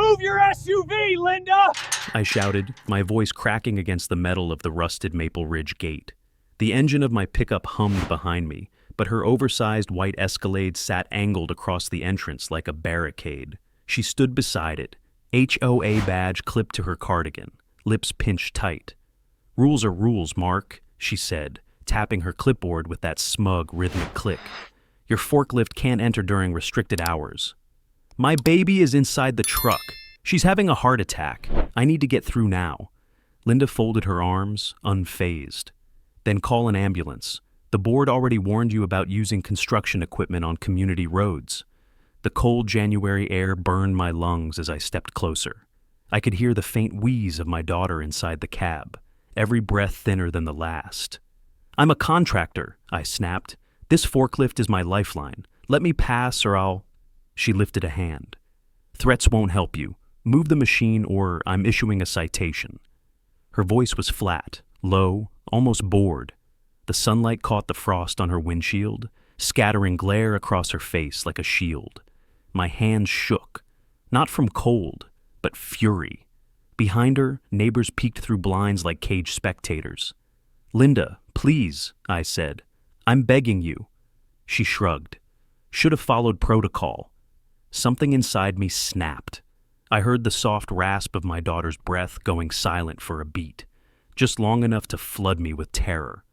Move your SUV, Linda! I shouted, my voice cracking against the metal of the rusted Maple Ridge gate. The engine of my pickup hummed behind me, but her oversized white Escalade sat angled across the entrance like a barricade. She stood beside it, HOA badge clipped to her cardigan, lips pinched tight. "Rules are rules, Mark," she said, tapping her clipboard with that smug, rhythmic click. "Your forklift can't enter during restricted hours." "My baby is inside the truck. She's having a heart attack. I need to get through now." Linda folded her arms, unfazed. "Then call an ambulance. The board already warned you about using construction equipment on community roads." The cold January air burned my lungs as I stepped closer. I could hear the faint wheeze of my daughter inside the cab, every breath thinner than the last. "I'm a contractor," I snapped. "This forklift is my lifeline. Let me pass or I'll—" She lifted a hand. "Threats won't help you. Move the machine or I'm issuing a citation." Her voice was flat, low, almost bored. The sunlight caught the frost on her windshield, scattering glare across her face like a shield. My hands shook, not from cold, but fury. Behind her, neighbors peeked through blinds like caged spectators. "Linda, please," I said. "I'm begging you." She shrugged. "Should have followed protocol." Something inside me snapped. I heard the soft rasp of my daughter's breath going silent for a beat, just long enough to flood me with terror.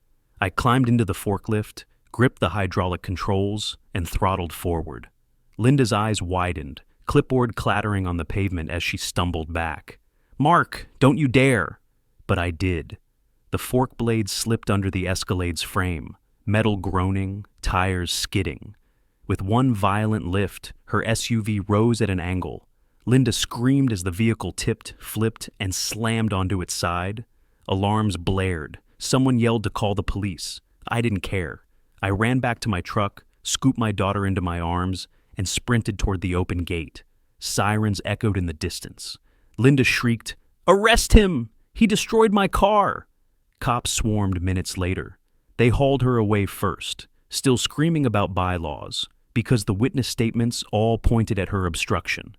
I climbed into the forklift, gripped the hydraulic controls, and throttled forward. Linda's eyes widened, clipboard clattering on the pavement as she stumbled back. "Mark, don't you dare!" But I did. The fork blade slipped under the Escalade's frame, metal groaning, tires skidding. With one violent lift, her SUV rose at an angle. Linda screamed as the vehicle tipped, flipped, and slammed onto its side. Alarms blared. Someone yelled to call the police. I didn't care. I ran back to my truck, scooped my daughter into my arms, and sprinted toward the open gate. Sirens echoed in the distance. Linda shrieked, "Arrest him! He destroyed my car!" Cops swarmed minutes later. They hauled her away first, still screaming about bylaws, because the witness statements all pointed at her obstruction.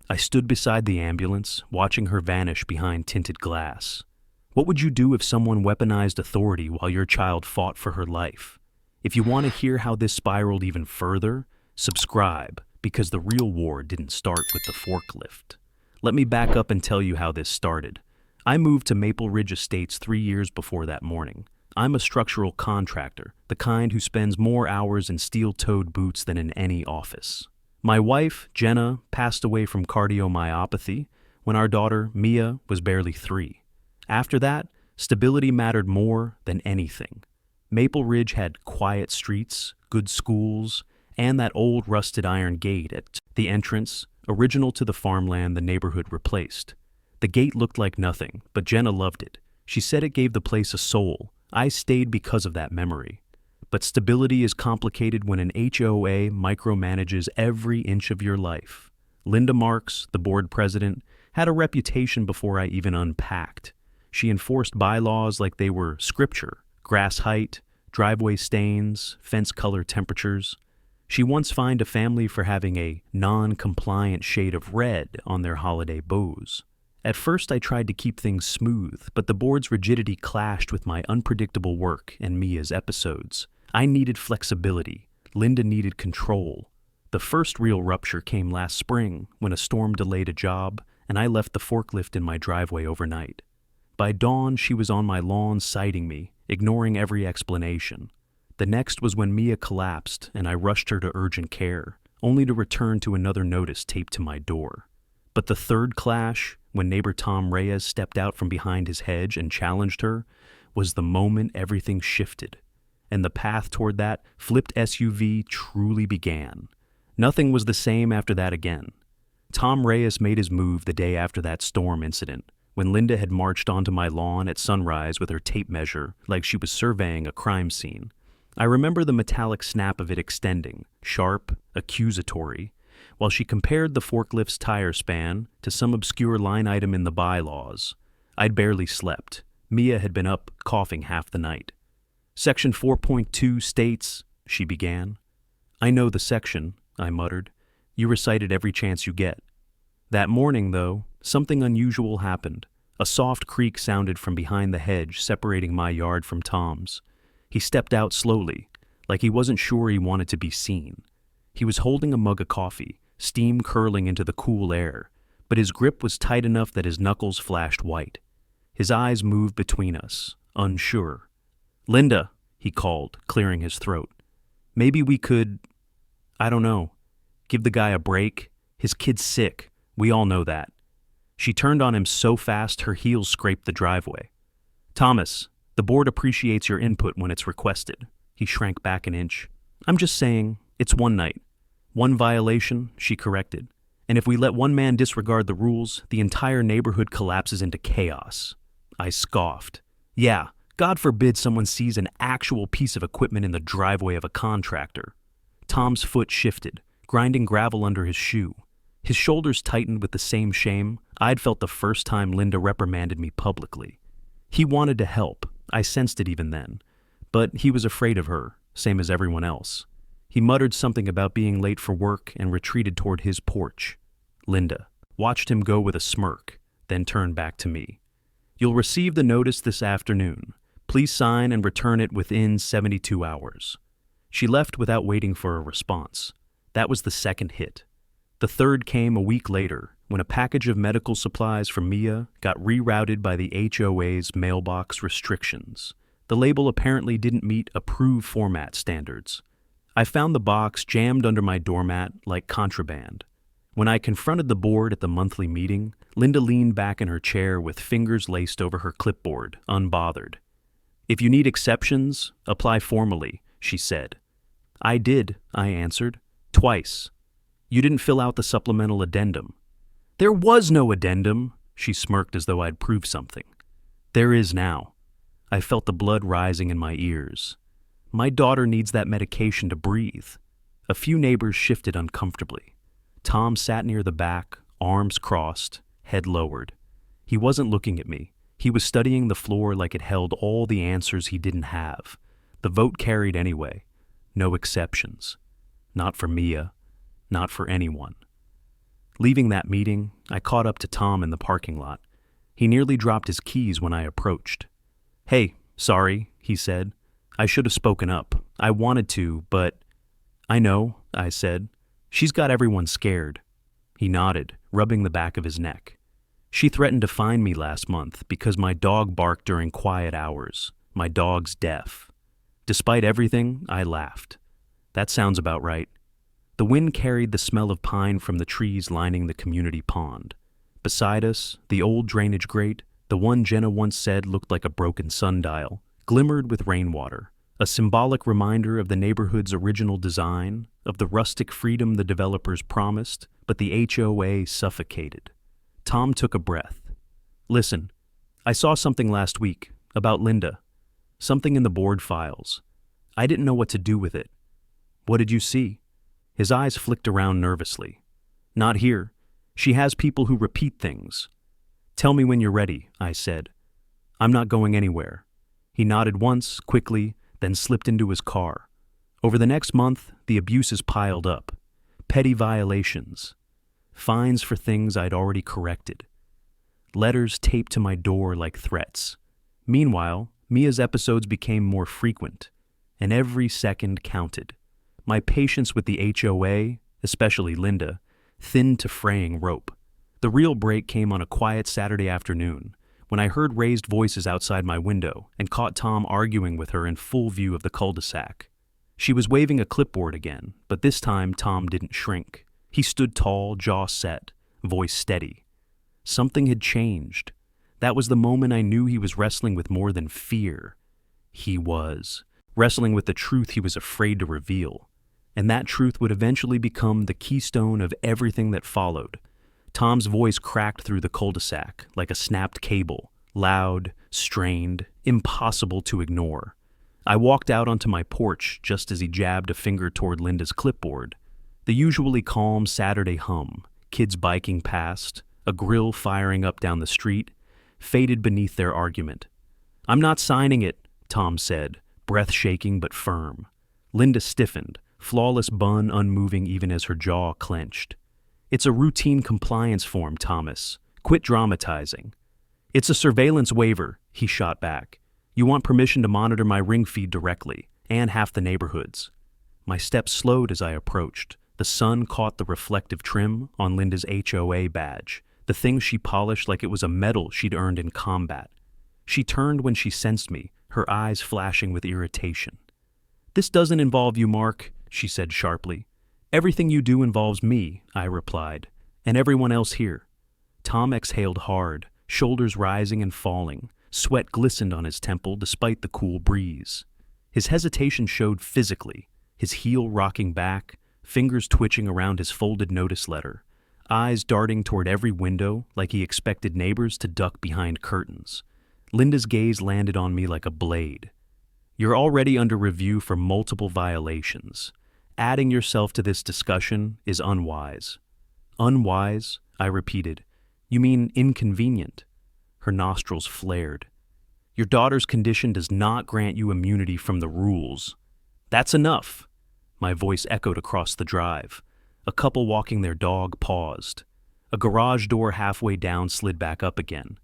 I stood beside the ambulance, watching her vanish behind tinted glass. What would you do if someone weaponized authority while your child fought for her life? If you want to hear how this spiraled even further, subscribe, because the real war didn't start with the forklift. Let me back up and tell you how this started. I moved to Maple Ridge Estates 3 years before that morning. I'm a structural contractor, the kind who spends more hours in steel-toed boots than in any office. My wife, Jenna, passed away from cardiomyopathy when our daughter, Mia, was barely 3. After that, stability mattered more than anything. Maple Ridge had quiet streets, good schools, and that old rusted iron gate at the entrance, original to the farmland the neighborhood replaced. The gate looked like nothing, but Jenna loved it. She said it gave the place a soul. I stayed because of that memory. But stability is complicated when an HOA micromanages every inch of your life. Linda Marks, the board president, had a reputation before I even unpacked. She enforced bylaws like they were scripture: grass height, driveway stains, fence color temperatures. She once fined a family for having a non-compliant shade of red on their holiday bows. At first I tried to keep things smooth, but the board's rigidity clashed with my unpredictable work and Mia's episodes. I needed flexibility. Linda needed control. The first real rupture came last spring when a storm delayed a job and I left the forklift in my driveway overnight. By dawn, she was on my lawn citing me, ignoring every explanation. The next was when Mia collapsed and I rushed her to urgent care, only to return to another notice taped to my door. But the third clash, when neighbor Tom Reyes stepped out from behind his hedge and challenged her, was the moment everything shifted, and the path toward that flipped SUV truly began. Nothing was the same after that again. Tom Reyes made his move the day after that storm incident, when Linda had marched onto my lawn at sunrise with her tape measure like she was surveying a crime scene. I remember the metallic snap of it extending, sharp, accusatory, while she compared the forklift's tire span to some obscure line item in the bylaws. I'd barely slept. Mia had been up coughing half the night. "Section 4.2 states," she began. "I know the section," I muttered. "You recite it every chance you get." That morning, though, something unusual happened. A soft creak sounded from behind the hedge separating my yard from Tom's. He stepped out slowly, like he wasn't sure he wanted to be seen. He was holding a mug of coffee, steam curling into the cool air, but his grip was tight enough that his knuckles flashed white. His eyes moved between us, unsure. "Linda," he called, clearing his throat. "Maybe we could, I don't know, give the guy a break. His kid's sick. We all know that." She turned on him so fast her heels scraped the driveway. "Thomas, the board appreciates your input when it's requested." He shrank back an inch. "I'm just saying, it's one night. One violation," she corrected. "And if we let one man disregard the rules, the entire neighborhood collapses into chaos." I scoffed. "Yeah, God forbid someone sees an actual piece of equipment in the driveway of a contractor." Tom's foot shifted, grinding gravel under his shoe. His shoulders tightened with the same shame I'd felt the first time Linda reprimanded me publicly. He wanted to help, I sensed it even then, but he was afraid of her, same as everyone else. He muttered something about being late for work and retreated toward his porch. Linda watched him go with a smirk, then turned back to me. "You'll receive the notice this afternoon. Please sign and return it within 72 hours. She left without waiting for a response. That was the second hit. The third came a week later, when a package of medical supplies from Mia got rerouted by the HOA's mailbox restrictions. The label apparently didn't meet approved format standards. I found the box jammed under my doormat like contraband. When I confronted the board at the monthly meeting, Linda leaned back in her chair with fingers laced over her clipboard, unbothered. "If you need exceptions, apply formally," she said. "I did," I answered. "Twice. You didn't fill out the supplemental addendum." "There was no addendum," she smirked as though I'd proved something. "There is now." I felt the blood rising in my ears. "My daughter needs that medication to breathe." A few neighbors shifted uncomfortably. Tom sat near the back, arms crossed, head lowered. He wasn't looking at me. He was studying the floor like it held all the answers he didn't have. The vote carried anyway. No exceptions. Not for Mia. Not for anyone. Leaving that meeting, I caught up to Tom in the parking lot. He nearly dropped his keys when I approached. "Hey, sorry," he said. "I should have spoken up. I wanted to, but—" "I know," I said. "She's got everyone scared." He nodded, rubbing the back of his neck. "She threatened to fine me last month because my dog barked during quiet hours. My dog's deaf." Despite everything, I laughed. "That sounds about right." The wind carried the smell of pine from the trees lining the community pond. Beside us, the old drainage grate, the one Jenna once said looked like a broken sundial, glimmered with rainwater, a symbolic reminder of the neighborhood's original design, of the rustic freedom the developers promised, but the HOA suffocated. Tom took a breath. "Listen, I saw something last week about Linda. Something in the board files. I didn't know what to do with it." "What did you see?" His eyes flicked around nervously. "Not here. She has people who repeat things." "Tell me when you're ready," I said. "I'm not going anywhere." He nodded once, quickly, then slipped into his car. Over the next month, the abuses piled up. Petty violations. Fines for things I'd already corrected. Letters taped to my door like threats. Meanwhile, Mia's episodes became more frequent, and every second counted. My patience with the HOA, especially Linda, thinned to fraying rope. The real break came on a quiet Saturday afternoon, when I heard raised voices outside my window and caught Tom arguing with her in full view of the cul-de-sac. She was waving a clipboard again, but this time Tom didn't shrink. He stood tall, jaw set, voice steady. Something had changed. That was the moment I knew he was wrestling with more than fear. He was wrestling with the truth he was afraid to reveal. And that truth would eventually become the keystone of everything that followed. Tom's voice cracked through the cul-de-sac like a snapped cable, loud, strained, impossible to ignore. I walked out onto my porch just as he jabbed a finger toward Linda's clipboard. The usually calm Saturday hum, kids biking past, a grill firing up down the street, faded beneath their argument. "I'm not signing it," Tom said, breath shaking but firm. Linda stiffened, flawless bun unmoving even as her jaw clenched. It's a routine compliance form, Thomas. Quit dramatizing. It's a surveillance waiver, he shot back. You want permission to monitor my ring feed directly, and half the neighborhoods. My steps slowed as I approached. The sun caught the reflective trim on Linda's HOA badge, the thing she polished like it was a medal she'd earned in combat. She turned when she sensed me, her eyes flashing with irritation. This doesn't involve you, Mark, she said sharply. Everything you do involves me, I replied, and everyone else here. Tom exhaled hard, shoulders rising and falling. Sweat glistened on his temple despite the cool breeze. His hesitation showed physically, his heel rocking back, fingers twitching around his folded notice letter, eyes darting toward every window like he expected neighbors to duck behind curtains. Linda's gaze landed on me like a blade. You're already under review for multiple violations. Adding yourself to this discussion is unwise. Unwise? I repeated. You mean inconvenient? Her nostrils flared. Your daughter's condition does not grant you immunity from the rules. That's enough. My voice echoed across the drive. A couple walking their dog paused. A garage door halfway down slid back up again.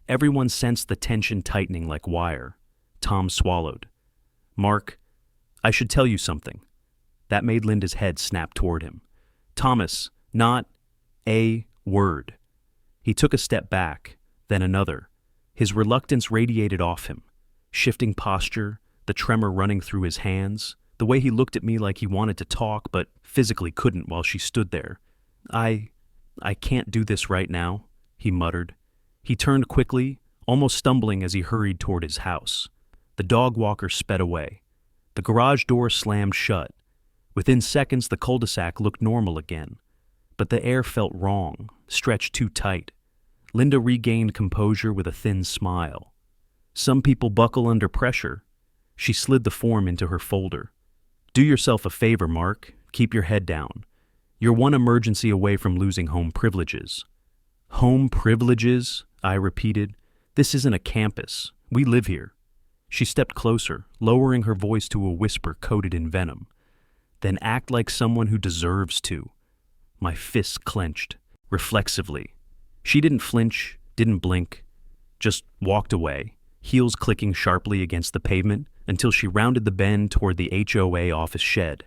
Everyone sensed the tension tightening like wire. Tom swallowed. Mark, I should tell you something. That made Linda's head snap toward him. Thomas, not a word. He took a step back, then another. His reluctance radiated off him. Shifting posture, the tremor running through his hands, the way he looked at me like he wanted to talk but physically couldn't while she stood there. I can't do this right now, he muttered. He turned quickly, almost stumbling as he hurried toward his house. The dog walker sped away. The garage door slammed shut. Within seconds, the cul-de-sac looked normal again. But the air felt wrong, stretched too tight. Linda regained composure with a thin smile. Some people buckle under pressure. She slid the form into her folder. Do yourself a favor, Mark. Keep your head down. You're one emergency away from losing home privileges. Home privileges? I repeated. This isn't a campus. We live here. She stepped closer, lowering her voice to a whisper coated in venom. Then act like someone who deserves to. My fists clenched, reflexively. She didn't flinch, didn't blink, just walked away, heels clicking sharply against the pavement until she rounded the bend toward the HOA office shed.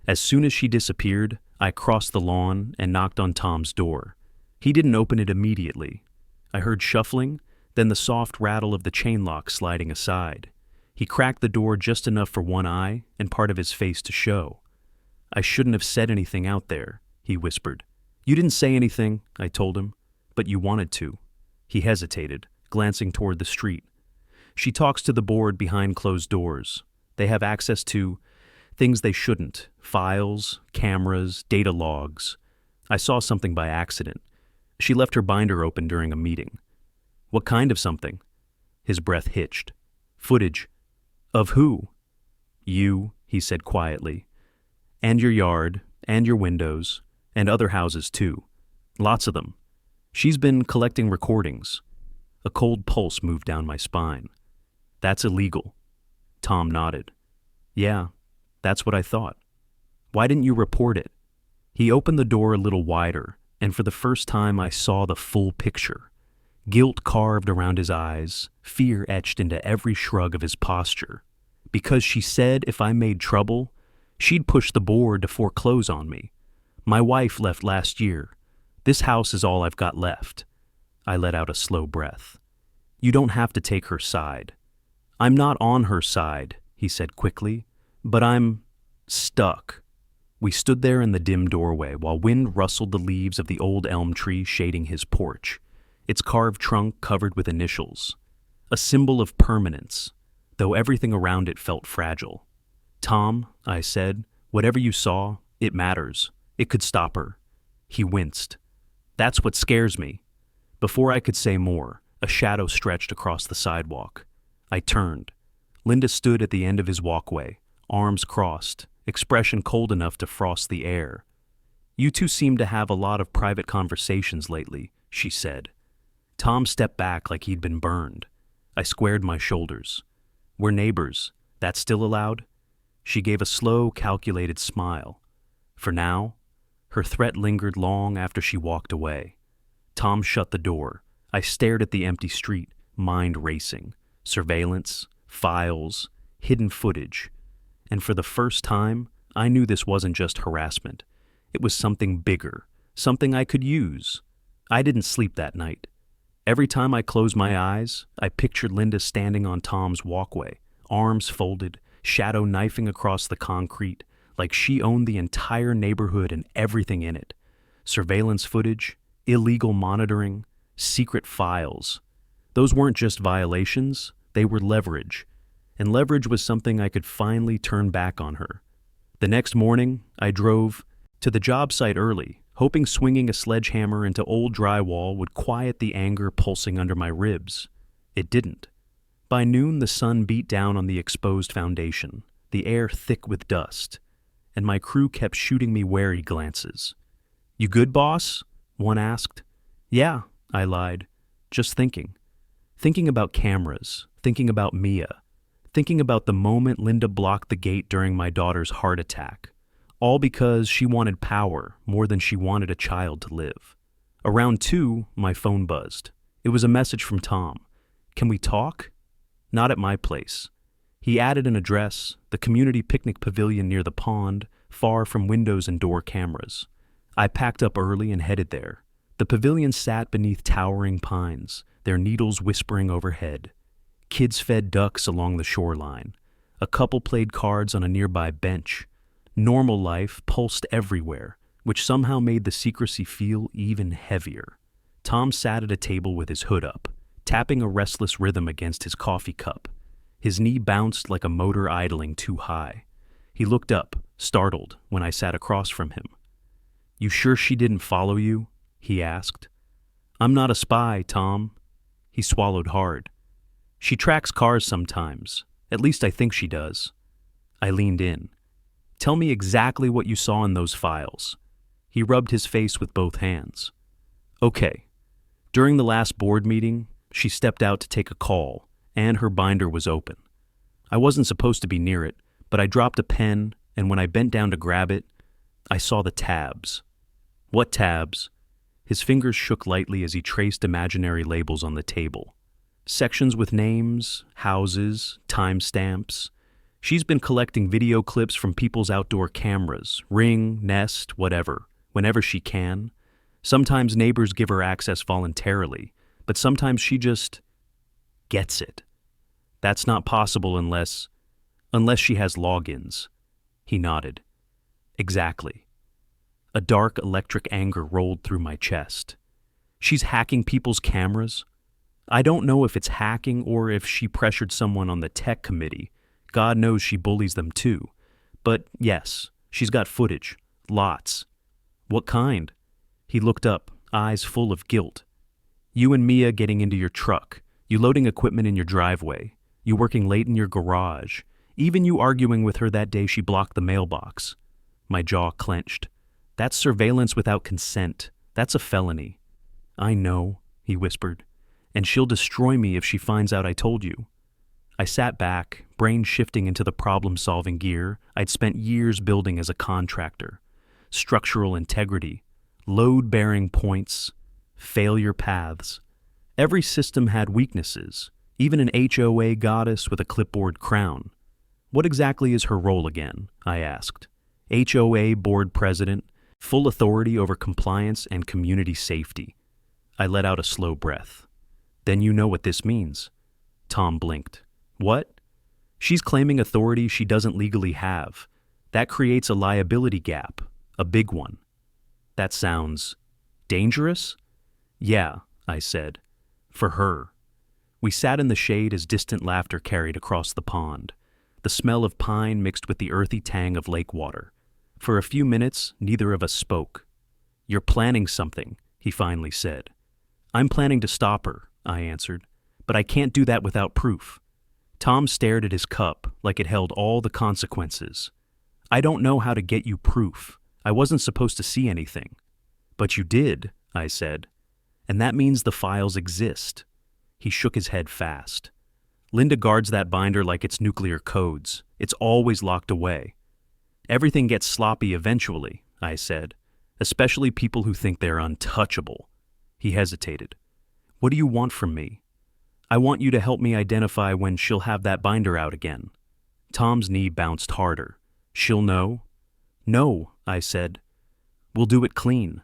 As soon as she disappeared, I crossed the lawn and knocked on Tom's door. He didn't open it immediately. I heard shuffling, then the soft rattle of the chain lock sliding aside. He cracked the door just enough for one eye and part of his face to show. I shouldn't have said anything out there, he whispered. You didn't say anything, I told him, but you wanted to. He hesitated, glancing toward the street. She talks to the board behind closed doors. They have access to things they shouldn't, files, cameras, data logs. I saw something by accident. She left her binder open during a meeting. What kind of something? His breath hitched. Footage. Of who? You, he said quietly. And your yard, and your windows, and other houses too. Lots of them. She's been collecting recordings. A cold pulse moved down my spine. That's illegal. Tom nodded. Yeah, that's what I thought. Why didn't you report it? He opened the door a little wider, and for the first time I saw the full picture. Guilt carved around his eyes, fear etched into every shrug of his posture. Because she said if I made trouble, she'd push the board to foreclose on me. My wife left last year. This house is all I've got left. I let out a slow breath. You don't have to take her side. I'm not on her side, he said quickly, but I'm stuck. We stood there in the dim doorway while wind rustled the leaves of the old elm tree shading his porch, its carved trunk covered with initials. A symbol of permanence, though everything around it felt fragile. Tom, I said, whatever you saw, it matters. It could stop her. He winced. That's what scares me. Before I could say more, a shadow stretched across the sidewalk. I turned. Linda stood at the end of his walkway, arms crossed, expression cold enough to frost the air. You two seem to have a lot of private conversations lately, she said. Tom stepped back like he'd been burned. I squared my shoulders. We're neighbors. That's still allowed? She gave a slow, calculated smile. For now. Her threat lingered long after she walked away. Tom shut the door. I stared at the empty street, mind racing. Surveillance, files, hidden footage. And for the first time, I knew this wasn't just harassment. It was something bigger, something I could use. I didn't sleep that night. Every time I closed my eyes, I pictured Linda standing on Tom's walkway, arms folded, shadow knifing across the concrete, like she owned the entire neighborhood and everything in it. Surveillance footage, illegal monitoring, secret files. Those weren't just violations, they were leverage. And leverage was something I could finally turn back on her. The next morning, I drove to the job site early, hoping swinging a sledgehammer into old drywall would quiet the anger pulsing under my ribs. It didn't. By noon, the sun beat down on the exposed foundation, the air thick with dust, and my crew kept shooting me wary glances. "You good, boss?" one asked. "Yeah," I lied. "Just thinking. Thinking about cameras, thinking about Mia, thinking about the moment Linda blocked the gate during my daughter's heart attack. All because she wanted power more than she wanted a child to live." Around 2, my phone buzzed. It was a message from Tom. "Can we talk?" Not at my place. He added an address, the community picnic pavilion near the pond, far from windows and door cameras. I packed up early and headed there. The pavilion sat beneath towering pines, their needles whispering overhead. Kids fed ducks along the shoreline. A couple played cards on a nearby bench. Normal life pulsed everywhere, which somehow made the secrecy feel even heavier. Tom sat at a table with his hood up, tapping a restless rhythm against his coffee cup. His knee bounced like a motor idling too high. He looked up, startled, when I sat across from him. "You sure she didn't follow you?" he asked. "I'm not a spy, Tom." He swallowed hard. "She tracks cars sometimes. At least I think she does." I leaned in. "Tell me exactly what you saw in those files." He rubbed his face with both hands. "Okay. During the last board meeting, she stepped out to take a call, and her binder was open. I wasn't supposed to be near it, but I dropped a pen, and when I bent down to grab it, I saw the tabs." "What tabs?" His fingers shook lightly as he traced imaginary labels on the table. "Sections with names, houses, timestamps. She's been collecting video clips from people's outdoor cameras, Ring, Nest, whatever, whenever she can. Sometimes neighbors give her access voluntarily, but sometimes she just gets it. That's not possible unless she has logins." He nodded. "Exactly." A dark electric anger rolled through my chest. "She's hacking people's cameras? I don't know if it's hacking or if she pressured someone on the tech committee. God knows she bullies them too. But yes, she's got footage. Lots." "What kind?" He looked up, eyes full of guilt. "You and Mia getting into your truck, you loading equipment in your driveway, you working late in your garage, even you arguing with her that day she blocked the mailbox." My jaw clenched. "That's surveillance without consent. That's a felony." "I know," he whispered, "and she'll destroy me if she finds out I told you." I sat back, brain shifting into the problem-solving gear I'd spent years building as a contractor. Structural integrity, load-bearing points, failure paths. Every system had weaknesses, even an HOA goddess with a clipboard crown. "What exactly is her role again?" I asked. "HOA board president, full authority over compliance and community safety." I let out a slow breath. "Then you know what this means." Tom blinked. "What?" "She's claiming authority she doesn't legally have. That creates a liability gap, a big one." "That sounds dangerous?" "Yeah," I said. "For her." We sat in the shade as distant laughter carried across the pond. The smell of pine mixed with the earthy tang of lake water. For a few minutes, neither of us spoke. "You're planning something," he finally said. "I'm planning to stop her," I answered, "but I can't do that without proof." Tom stared at his cup like it held all the consequences. "I don't know how to get you proof. I wasn't supposed to see anything." "But you did," I said, "and that means the files exist." He shook his head fast. "Linda guards that binder like it's nuclear codes. It's always locked away." "Everything gets sloppy eventually," I said. especially people who think they're untouchable. He hesitated. What do you want from me? I want you to help me identify when she'll have that binder out again. Tom's knee bounced harder. She'll know? No, I said. We'll do it clean.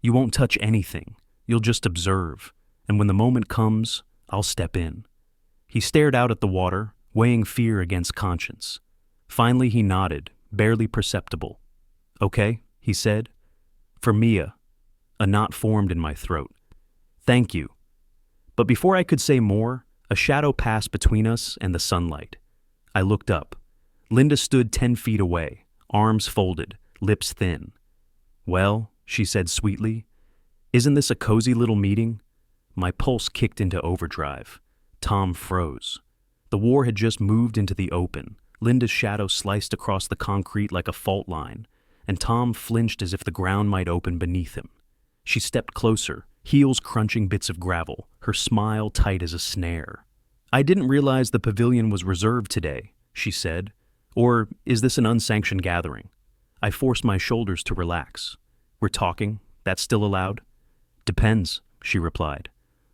You won't touch anything. You'll just observe. And when the moment comes, I'll step in. He stared out at the water, weighing fear against conscience. Finally, he nodded, barely perceptible. Okay, he said. For Mia. A knot formed in my throat. Thank you. But before I could say more, a shadow passed between us and the sunlight. I looked up. Linda stood 10 feet away, arms folded, lips thin. Well, she said sweetly, isn't this a cozy little meeting? My pulse kicked into overdrive. Tom froze. The war had just moved into the open. Linda's shadow sliced across the concrete like a fault line, and Tom flinched as if the ground might open beneath him. She stepped closer, heels crunching bits of gravel, her smile tight as a snare. I didn't realize the pavilion was reserved today, she said. Or is this an unsanctioned gathering? I forced my shoulders to relax. We're talking? That's still allowed? Depends, she replied,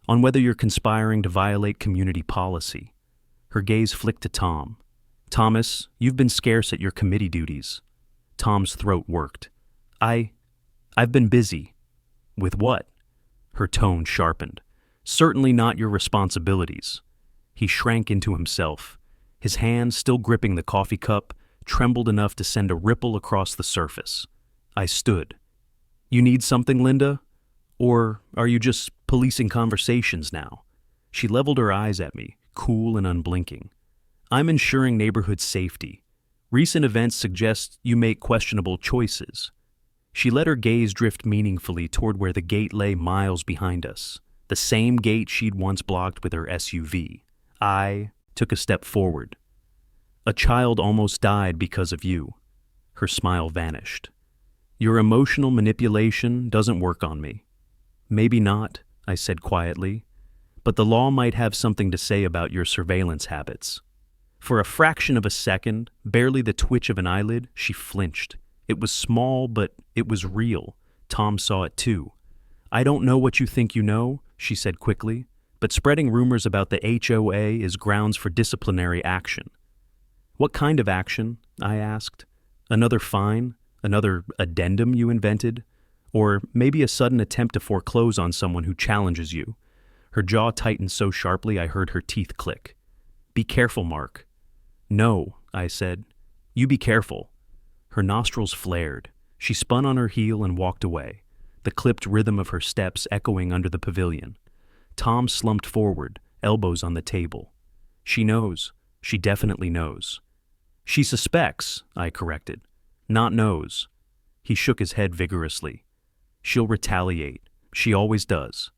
on whether you're conspiring to violate community policy. Her gaze flicked to Tom. Thomas, you've been scarce at your committee duties. Tom's throat worked. I've been busy. With what? Her tone sharpened. Certainly not your responsibilities. He shrank into himself. His hand, still gripping the coffee cup, trembled enough to send a ripple across the surface. I stood. You need something, Linda? Or are you just policing conversations now? She leveled her eyes at me, cool and unblinking. I'm ensuring neighborhood safety. Recent events suggest you make questionable choices. She let her gaze drift meaningfully toward where the gate lay miles behind us, the same gate she'd once blocked with her SUV. I took a step forward. A child almost died because of you. Her smile vanished. Your emotional manipulation doesn't work on me. Maybe not, I said quietly, but the law might have something to say about your surveillance habits. For a fraction of a second, barely the twitch of an eyelid, she flinched. It was small, but it was real. Tom saw it too. I don't know what you think you know, she said quickly, but spreading rumors about the HOA is grounds for disciplinary action. What kind of action? I asked. Another fine? Another addendum you invented? Or maybe a sudden attempt to foreclose on someone who challenges you? Her jaw tightened so sharply I heard her teeth click. Be careful, Mark. No, I said. You be careful. Her nostrils flared. She spun on her heel and walked away, the clipped rhythm of her steps echoing under the pavilion. Tom slumped forward, elbows on the table. She knows. She definitely knows. She suspects, I corrected. Not knows. He shook his head vigorously. She'll retaliate. She always does.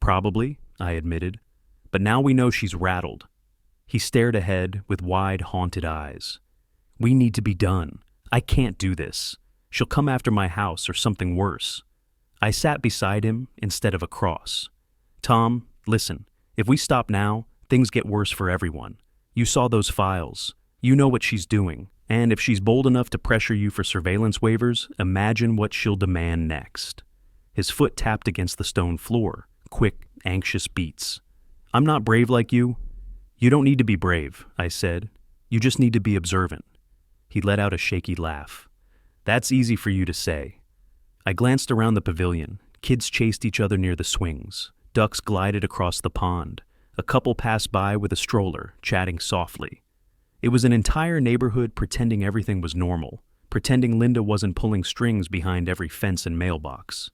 Probably, I admitted. But now we know she's rattled. He stared ahead with wide, haunted eyes. We need to be done. I can't do this. She'll come after my house or something worse. I sat beside him instead of across. Tom, listen, if we stop now, things get worse for everyone. You saw those files. You know what she's doing. And if she's bold enough to pressure you for surveillance waivers, imagine what she'll demand next. His foot tapped against the stone floor, quick, anxious beats. I'm not brave like you. You don't need to be brave, I said. You just need to be observant. He let out a shaky laugh. That's easy for you to say. I glanced around the pavilion. Kids chased each other near the swings. Ducks glided across the pond. A couple passed by with a stroller, chatting softly. It was an entire neighborhood pretending everything was normal, pretending Linda wasn't pulling strings behind every fence and mailbox.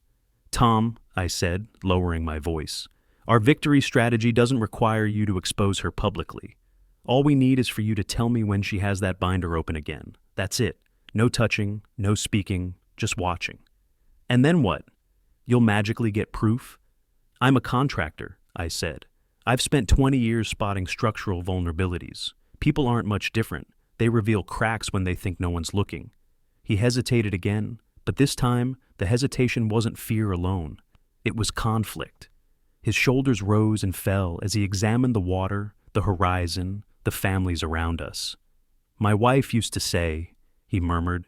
Tom, I said, lowering my voice, our victory strategy doesn't require you to expose her publicly. All we need is for you to tell me when she has that binder open again. That's it. No touching, no speaking, just watching. And then what? You'll magically get proof? I'm a contractor, I said. I've spent 20 years spotting structural vulnerabilities. People aren't much different. They reveal cracks when they think no one's looking. He hesitated again, but this time the hesitation wasn't fear alone. It was conflict. His shoulders rose and fell as he examined the water, the horizon, the families around us. My wife used to say, he murmured,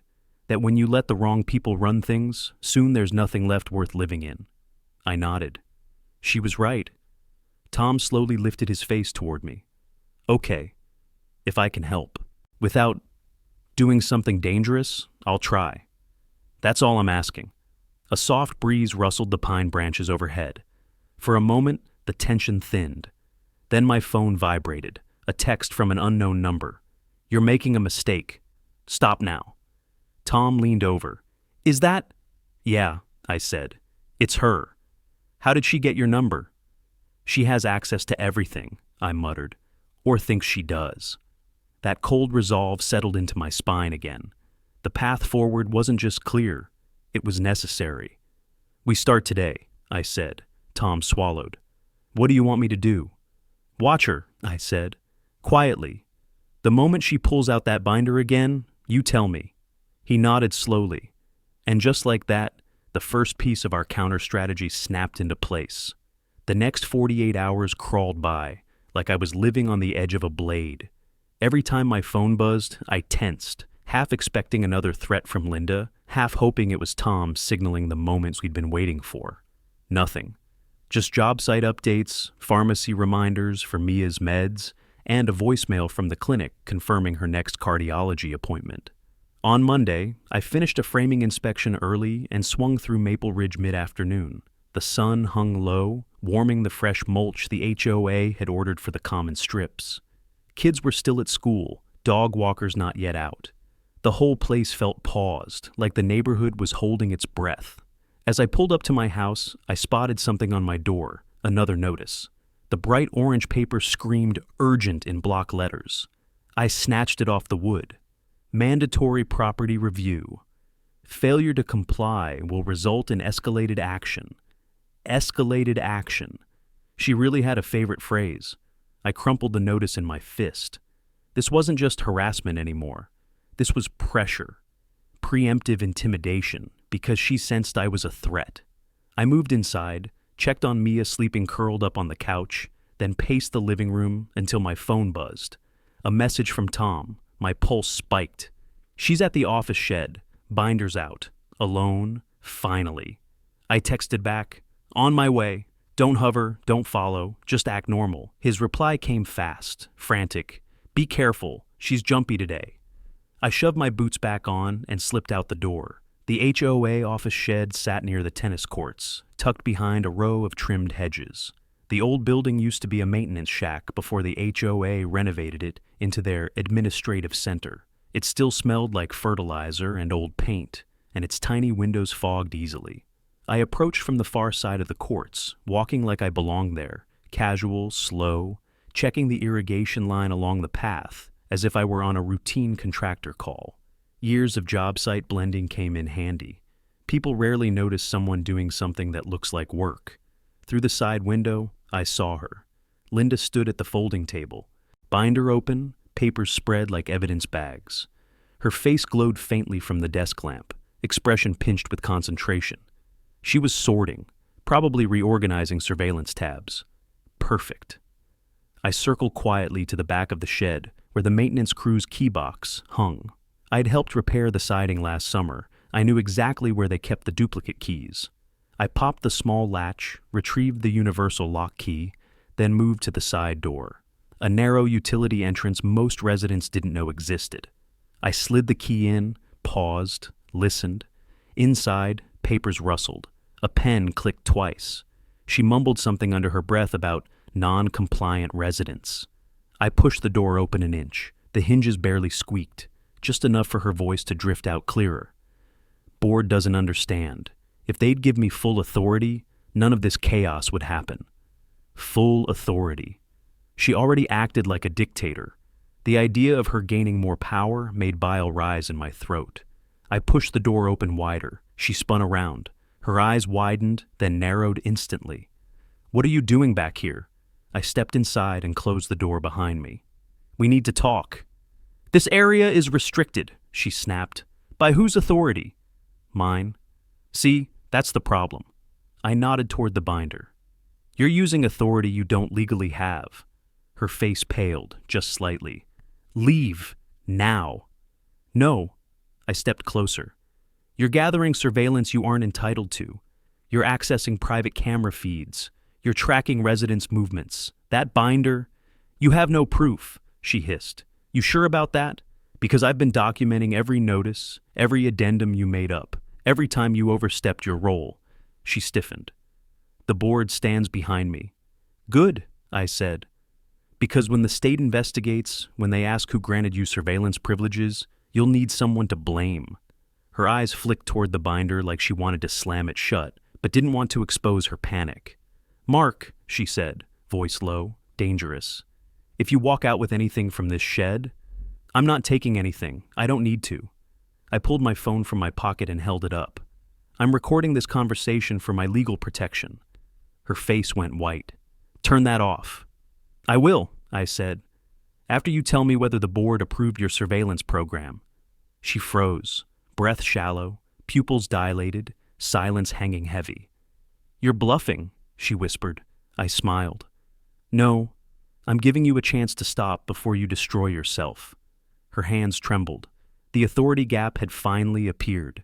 That when you let the wrong people run things, soon there's nothing left worth living in. I nodded. She was right. Tom slowly lifted his face toward me. Okay, if I can help. Without doing something dangerous, I'll try. That's all I'm asking. A soft breeze rustled the pine branches overhead. For a moment, the tension thinned. Then my phone vibrated, a text from an unknown number. You're making a mistake. Stop now. Tom leaned over. Is that? Yeah, I said. It's her. How did she get your number? She has access to everything, I muttered, or thinks she does. That cold resolve settled into my spine again. The path forward wasn't just clear, it was necessary. We start today, I said. Tom swallowed. What do you want me to do? Watch her, I said, quietly. The moment she pulls out that binder again, you tell me. He nodded slowly, and just like that, the first piece of our counter-strategy snapped into place. The next 48 hours crawled by, like I was living on the edge of a blade. Every time my phone buzzed, I tensed, half expecting another threat from Linda, half hoping it was Tom signaling the moments we'd been waiting for. Nothing. Just job site updates, pharmacy reminders for Mia's meds, and a voicemail from the clinic confirming her next cardiology appointment. On Monday, I finished a framing inspection early and swung through Maple Ridge mid-afternoon. The sun hung low, warming the fresh mulch the HOA had ordered for the common strips. Kids were still at school, dog walkers not yet out. The whole place felt paused, like the neighborhood was holding its breath. As I pulled up to my house, I spotted something on my door, another notice. The bright orange paper screamed urgent in block letters. I snatched it off the wood. Mandatory property review. Failure to comply will result in escalated action. Escalated action. She really had a favorite phrase. I crumpled the notice in my fist. This wasn't just harassment anymore. This was pressure. Preemptive intimidation, because she sensed I was a threat. I moved inside, checked on Mia sleeping curled up on the couch, then paced the living room until my phone buzzed. A message from Tom. My pulse spiked. She's at the office shed, binders out, alone, finally. I texted back, on my way, don't hover, don't follow, just act normal. His reply came fast, frantic, be careful, she's jumpy today. I shoved my boots back on and slipped out the door. The HOA office shed sat near the tennis courts, tucked behind a row of trimmed hedges. The old building used to be a maintenance shack before the HOA renovated it into their administrative center. It still smelled like fertilizer and old paint, and its tiny windows fogged easily. I approached from the far side of the courts, walking like I belonged there, casual, slow, checking the irrigation line along the path, as if I were on a routine contractor call. Years of job site blending came in handy. People rarely notice someone doing something that looks like work. Through the side window, I saw her. Linda stood at the folding table, binder open, papers spread like evidence bags. Her face glowed faintly from the desk lamp, expression pinched with concentration. She was sorting, probably reorganizing surveillance tabs. Perfect. I circled quietly to the back of the shed, where the maintenance crew's key box hung. I'd helped repair the siding last summer. I knew exactly where they kept the duplicate keys. I popped the small latch, retrieved the universal lock key, then moved to the side door, a narrow utility entrance most residents didn't know existed. I slid the key in, paused, listened. Inside, papers rustled. A pen clicked twice. She mumbled something under her breath about non-compliant residents. I pushed the door open an inch. The hinges barely squeaked, just enough for her voice to drift out clearer. Board doesn't understand. If they'd give me full authority, none of this chaos would happen. Full authority. She already acted like a dictator. The idea of her gaining more power made bile rise in my throat. I pushed the door open wider. She spun around. Her eyes widened, then narrowed instantly. What are you doing back here? I stepped inside and closed the door behind me. We need to talk. This area is restricted, she snapped. By whose authority? Mine. See, that's the problem. I nodded toward the binder. You're using authority you don't legally have. Her face paled, just slightly. Leave. Now. No. I stepped closer. You're gathering surveillance you aren't entitled to. You're accessing private camera feeds. You're tracking residents' movements. That binder, you have no proof, she hissed. You sure about that? Because I've been documenting every notice, every addendum you made up, every time you overstepped your role. She stiffened. The board stands behind me. Good, I said. Because when the state investigates, when they ask who granted you surveillance privileges, you'll need someone to blame. Her eyes flicked toward the binder like she wanted to slam it shut, but didn't want to expose her panic. Mark, she said, voice low, dangerous. If you walk out with anything from this shed, I'm not taking anything. I don't need to. I pulled my phone from my pocket and held it up. I'm recording this conversation for my legal protection. Her face went white. Turn that off. I will, I said, after you tell me whether the board approved your surveillance program. She froze, breath shallow, pupils dilated, silence hanging heavy. You're bluffing, she whispered. I smiled. No, I'm giving you a chance to stop before you destroy yourself. Her hands trembled. The authority gap had finally appeared.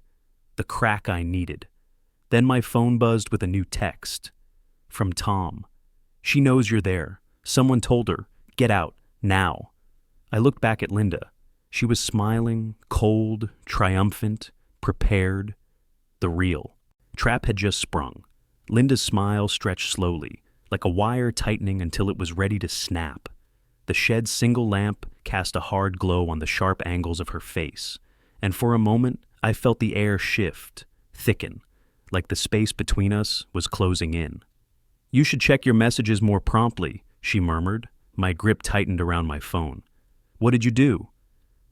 The crack I needed. Then my phone buzzed with a new text. From Tom. She knows you're there. Someone told her, get out, now. I looked back at Linda. She was smiling, cold, triumphant, prepared. The real. Trap had just sprung. Linda's smile stretched slowly, like a wire tightening until it was ready to snap. The shed's single lamp cast a hard glow on the sharp angles of her face, and for a moment I felt the air shift, thicken, like the space between us was closing in. You should check your messages more promptly, she murmured. My grip tightened around my phone. What did you do?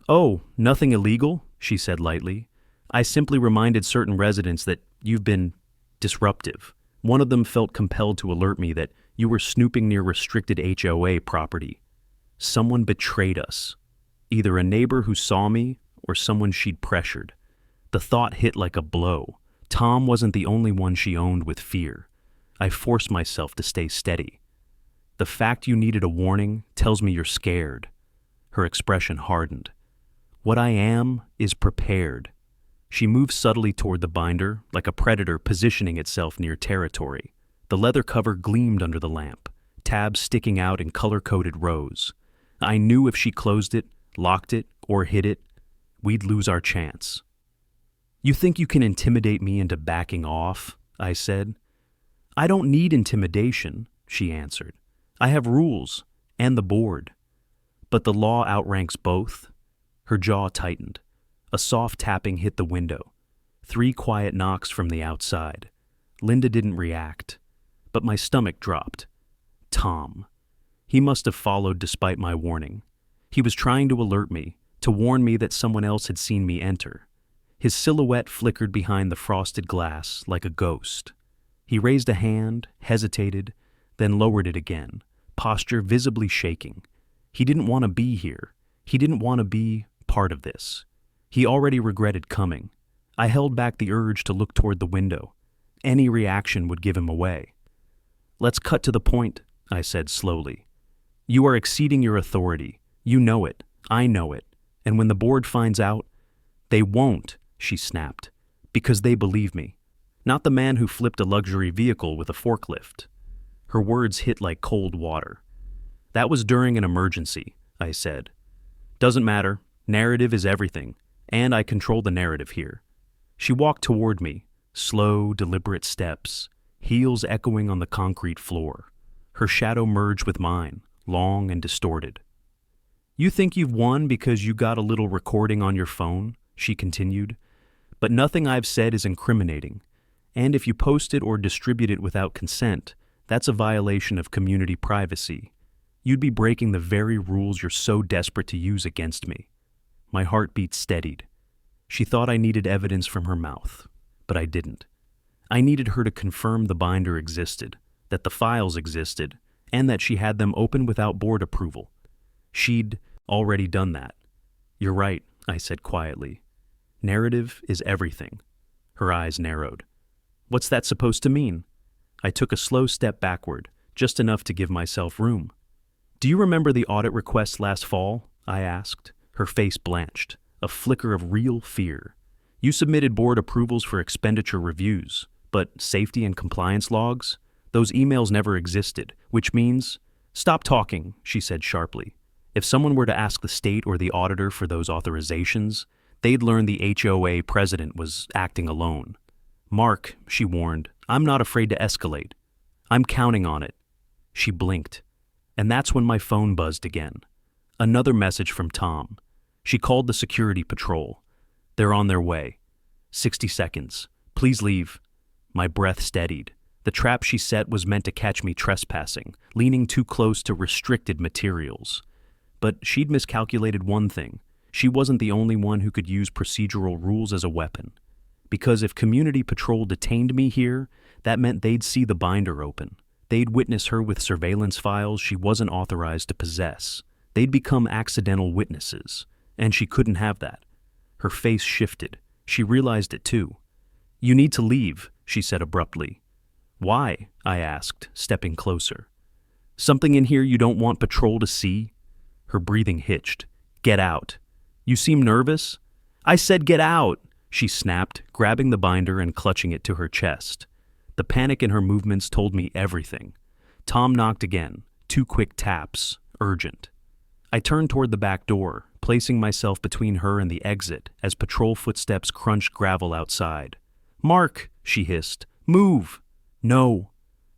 Oh, nothing illegal, she said lightly. I simply reminded certain residents that you've been disruptive. One of them felt compelled to alert me that you were snooping near restricted HOA property. Someone betrayed us. Either a neighbor who saw me or someone she'd pressured. The thought hit like a blow. Tom wasn't the only one she owned with fear. I forced myself to stay steady. The fact you needed a warning tells me you're scared. Her expression hardened. What I am is prepared. She moved subtly toward the binder, like a predator positioning itself near territory. The leather cover gleamed under the lamp, tabs sticking out in color-coded rows. I knew if she closed it, locked it, or hid it, we'd lose our chance. You think you can intimidate me into backing off? I said. I don't need intimidation, she answered. I have rules, and the board. But the law outranks both. Her jaw tightened. A soft tapping hit the window. 3 quiet knocks from the outside. Linda didn't react, but my stomach dropped. Tom. He must have followed despite my warning. He was trying to alert me, to warn me that someone else had seen me enter. His silhouette flickered behind the frosted glass like a ghost. He raised a hand, hesitated, then lowered it again, posture visibly shaking. He didn't want to be here. He didn't want to be part of this. He already regretted coming. I held back the urge to look toward the window. Any reaction would give him away. Let's cut to the point, I said slowly. You are exceeding your authority. You know it. I know it. And when the board finds out, they won't, she snapped, because they believe me. Not the man who flipped a luxury vehicle with a forklift. Her words hit like cold water. That was during an emergency, I said. Doesn't matter. Narrative is everything, and I control the narrative here. She walked toward me, slow, deliberate steps, heels echoing on the concrete floor. Her shadow merged with mine, long and distorted. You think you've won because you got a little recording on your phone, she continued, but nothing I've said is incriminating, and if you post it or distribute it without consent, that's a violation of community privacy. You'd be breaking the very rules you're so desperate to use against me. My heartbeat steadied. She thought I needed evidence from her mouth, but I didn't. I needed her to confirm the binder existed, that the files existed, and that she had them open without board approval. She'd already done that. You're right, I said quietly. Narrative is everything. Her eyes narrowed. What's that supposed to mean? I took a slow step backward, just enough to give myself room. Do you remember the audit request last fall? I asked. Her face blanched, a flicker of real fear. You submitted board approvals for expenditure reviews, but safety and compliance logs? Those emails never existed, which means— Stop talking, she said sharply. If someone were to ask the state or the auditor for those authorizations, they'd learn the HOA president was acting alone. Mark, she warned, I'm not afraid to escalate. I'm counting on it. She blinked. And that's when my phone buzzed again. Another message from Tom. She called the security patrol. They're on their way. 60 seconds. Please leave. My breath steadied. The trap she set was meant to catch me trespassing, leaning too close to restricted materials. But she'd miscalculated one thing. She wasn't the only one who could use procedural rules as a weapon. Because if community patrol detained me here, that meant they'd see the binder open. They'd witness her with surveillance files she wasn't authorized to possess. They'd become accidental witnesses, and she couldn't have that. Her face shifted. She realized it too. You need to leave, she said abruptly. Why? I asked, stepping closer. Something in here you don't want patrol to see? Her breathing hitched. Get out. You seem nervous? I said get out, she snapped, grabbing the binder and clutching it to her chest. The panic in her movements told me everything. Tom knocked again, 2 quick taps, urgent. I turned toward the back door, placing myself between her and the exit as patrol footsteps crunched gravel outside. Mark, she hissed, move. No.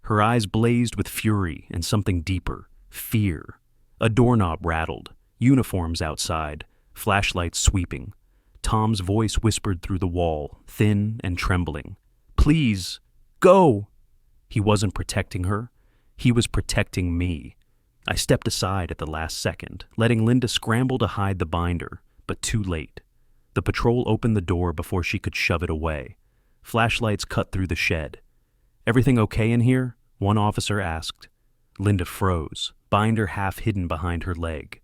Her eyes blazed with fury and something deeper, fear. A doorknob rattled, uniforms outside, flashlights sweeping. Tom's voice whispered through the wall, thin and trembling. Please, go! He wasn't protecting her. He was protecting me. I stepped aside at the last second, letting Linda scramble to hide the binder, but too late. The patrol opened the door before she could shove it away. Flashlights cut through the shed. Everything okay in here? One officer asked. Linda froze, binder half hidden behind her leg.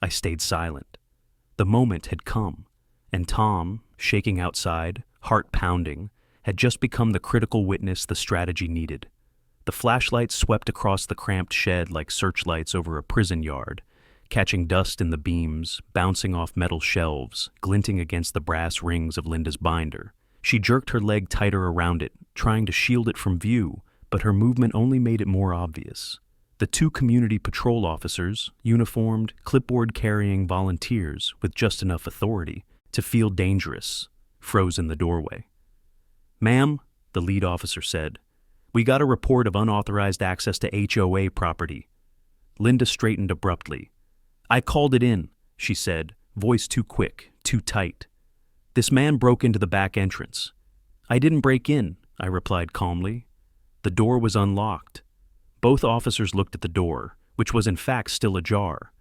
I stayed silent. The moment had come, and Tom, shaking outside, heart pounding, had just become the critical witness the strategy needed. The flashlights swept across the cramped shed like searchlights over a prison yard, catching dust in the beams, bouncing off metal shelves, glinting against the brass rings of Linda's binder. She jerked her leg tighter around it, trying to shield it from view, but her movement only made it more obvious. The 2 community patrol officers, uniformed, clipboard-carrying volunteers with just enough authority to feel dangerous, froze in the doorway. Ma'am, the lead officer said, we got a report of unauthorized access to HOA property. Linda straightened abruptly. I called it in, she said, voice too quick, too tight. This man broke into the back entrance. I didn't break in, I replied calmly. The door was unlocked. Both officers looked at the door, which was in fact still ajar.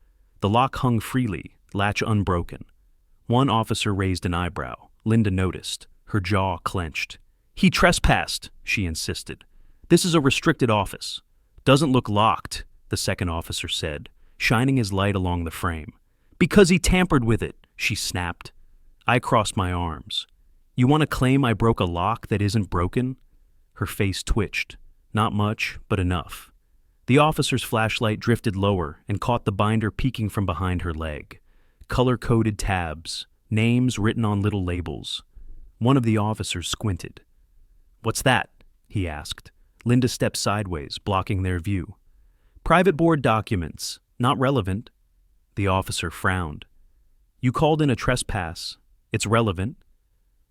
The lock hung freely, latch unbroken. One officer raised an eyebrow. Linda noticed. Her jaw clenched. He trespassed, she insisted. This is a restricted office. Doesn't look locked, the second officer said, shining his light along the frame. Because he tampered with it, she snapped. I crossed my arms. You want to claim I broke a lock that isn't broken? Her face twitched. Not much, but enough. The officer's flashlight drifted lower and caught the binder peeking from behind her leg. Color-coded tabs, names written on little labels. One of the officers squinted. What's that? He asked. Linda stepped sideways, blocking their view. Private board documents. Not relevant. The officer frowned. You called in a trespass. It's relevant.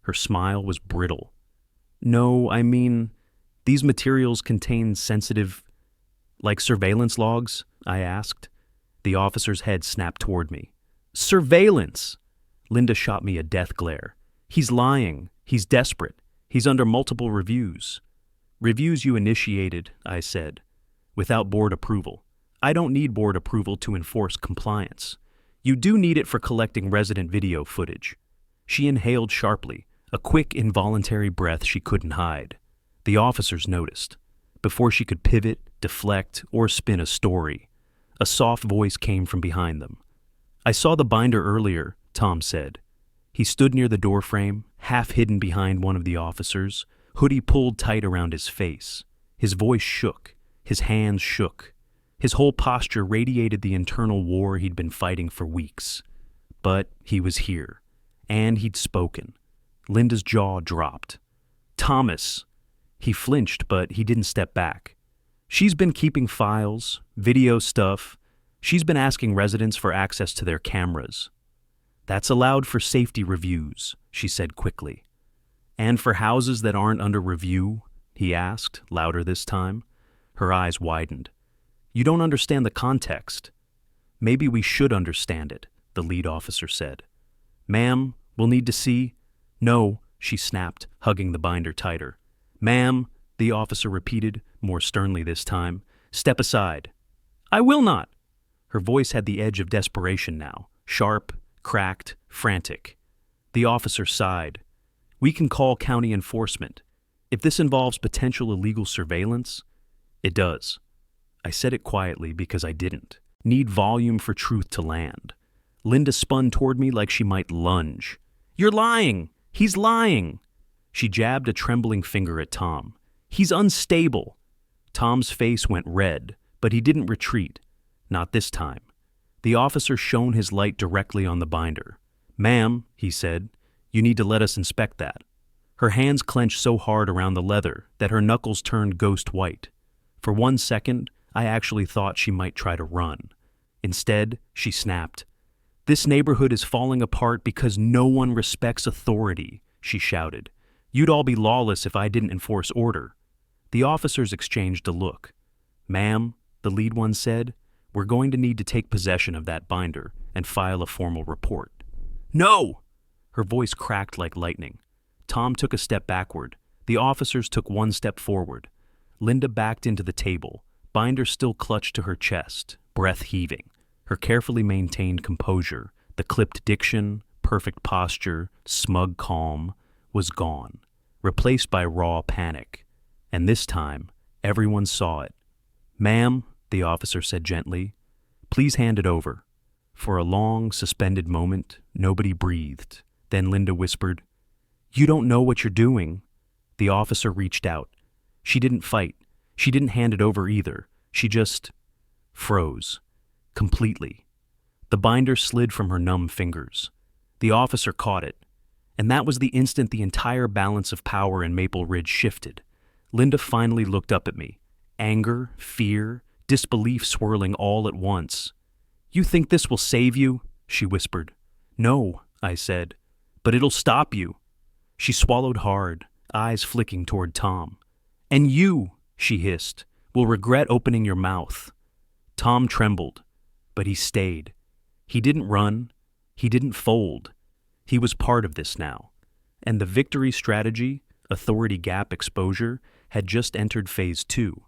Her smile was brittle. No, I mean, these materials contain sensitive, like surveillance logs, I asked. The officer's head snapped toward me. Surveillance! Linda shot me a death glare. He's lying. He's desperate. He's under multiple reviews. Reviews you initiated, I said, without board approval. I don't need board approval to enforce compliance. You do need it for collecting resident video footage. She inhaled sharply, a quick, involuntary breath she couldn't hide. The officers noticed. Before she could pivot, deflect, or spin a story, a soft voice came from behind them. I saw the binder earlier, Tom said. He stood near the doorframe, half hidden behind one of the officers, hoodie pulled tight around his face. His voice shook. His hands shook. His whole posture radiated the internal war he'd been fighting for weeks. But he was here. And he'd spoken. Linda's jaw dropped. Thomas! He flinched, but he didn't step back. She's been keeping files, video stuff. She's been asking residents for access to their cameras. That's allowed for safety reviews, she said quickly. And for houses that aren't under review? He asked, louder this time. Her eyes widened. You don't understand the context. Maybe we should understand it, the lead officer said. Ma'am, we'll need to see. No, she snapped, hugging the binder tighter. Ma'am, the officer repeated, more sternly this time. Step aside. I will not. Her voice had the edge of desperation now, sharp, cracked, frantic. The officer sighed. We can call county enforcement. If this involves potential illegal surveillance, it does. I said it quietly because I didn't need volume for truth to land. Linda spun toward me like she might lunge. You're lying! He's lying! She jabbed a trembling finger at Tom. He's unstable. Tom's face went red, but he didn't retreat. Not this time. The officer shone his light directly on the binder. Ma'am, he said, you need to let us inspect that. Her hands clenched so hard around the leather that her knuckles turned ghost white. For 1 second, I actually thought she might try to run. Instead, she snapped. This neighborhood is falling apart because no one respects authority, she shouted. You'd all be lawless if I didn't enforce order. The officers exchanged a look. Ma'am, the lead one said, we're going to need to take possession of that binder and file a formal report. No! Her voice cracked like lightning. Tom took a step backward. The officers took 1 step forward. Linda backed into the table, binder still clutched to her chest, breath heaving. Her carefully maintained composure, the clipped diction, perfect posture, smug calm, was gone, replaced by raw panic. And this time, everyone saw it. Ma'am, the officer said gently, please hand it over. For a long, suspended moment, nobody breathed. Then Linda whispered, You don't know what you're doing. The officer reached out. She didn't fight. She didn't hand it over either. She just froze. Completely. The binder slid from her numb fingers. The officer caught it. And that was the instant the entire balance of power in Maple Ridge shifted. Linda finally looked up at me. Anger, fear, disbelief swirling all at once. You think this will save you? She whispered. No, I said. But it'll stop you. She swallowed hard, eyes flicking toward Tom. And you, she hissed, will regret opening your mouth. Tom trembled, but he stayed. He didn't run. He didn't fold. He was part of this now. And the victory strategy, authority gap exposure, had just entered phase 2.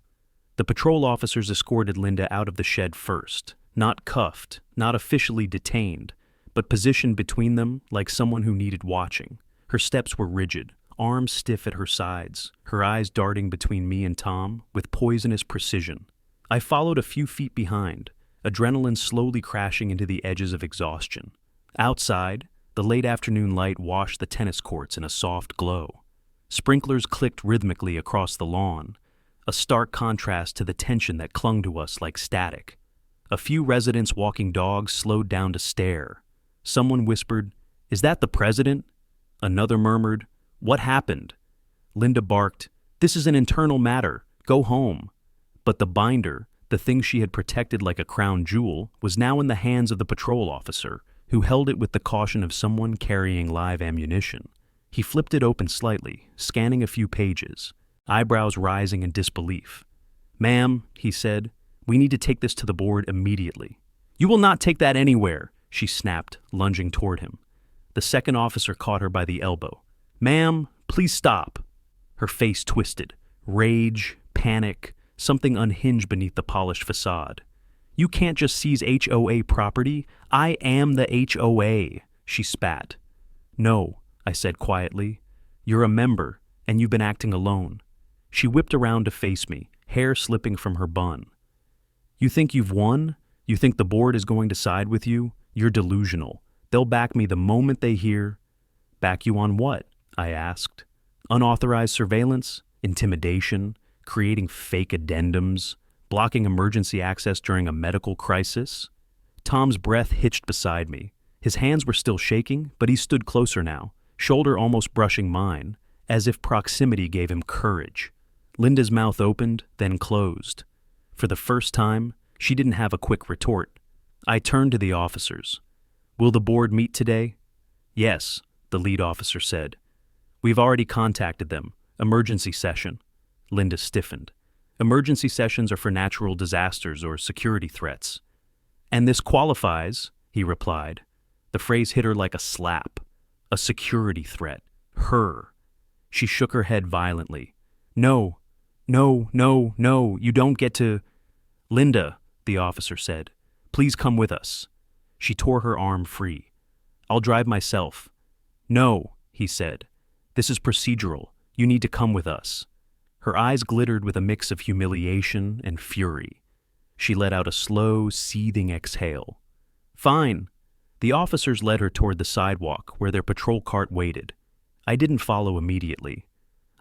The patrol officers escorted Linda out of the shed first, not cuffed, not officially detained, but positioned between them like someone who needed watching. Her steps were rigid, arms stiff at her sides, her eyes darting between me and Tom with poisonous precision. I followed a few feet behind, adrenaline slowly crashing into the edges of exhaustion. Outside, the late afternoon light washed the tennis courts in a soft glow. Sprinklers clicked rhythmically across the lawn, a stark contrast to the tension that clung to us like static. A few residents walking dogs slowed down to stare. Someone whispered, Is that the president? Another murmured, What happened? Linda barked, This is an internal matter. Go home. But the binder, the thing she had protected like a crown jewel, was now in the hands of the patrol officer, who held it with the caution of someone carrying live ammunition. He flipped it open slightly, scanning a few pages, eyebrows rising in disbelief. Ma'am, he said, we need to take this to the board immediately. You will not take that anywhere, she snapped, lunging toward him. The second officer caught her by the elbow. Ma'am, please stop. Her face twisted. Rage, panic, something unhinged beneath the polished facade. You can't just seize HOA property. I am the HOA, she spat. No, I said quietly. You're a member, and you've been acting alone. She whipped around to face me, hair slipping from her bun. You think you've won? You think the board is going to side with you? You're delusional. They'll back me the moment they hear. Back you on what? I asked. Unauthorized surveillance? Intimidation? Creating fake addendums? Blocking emergency access during a medical crisis? Tom's breath hitched beside me. His hands were still shaking, but he stood closer now, shoulder almost brushing mine, as if proximity gave him courage. Linda's mouth opened, then closed. For the first time, she didn't have a quick retort. I turned to the officers. "Will the board meet today?" "Yes," the lead officer said. "We've already contacted them. Emergency session." Linda stiffened. "Emergency sessions are for natural disasters or security threats." "And this qualifies," he replied. The phrase hit her like a slap. A security threat. Her. She shook her head violently. No, you don't get to—" "Linda," the officer said, "please come with us." She tore her arm free. "I'll drive myself." "No," he said. "This is procedural. You need to come with us." Her eyes glittered with a mix of humiliation and fury. She let out a slow, seething exhale. "Fine." The officers led her toward the sidewalk where their patrol cart waited. I didn't follow immediately.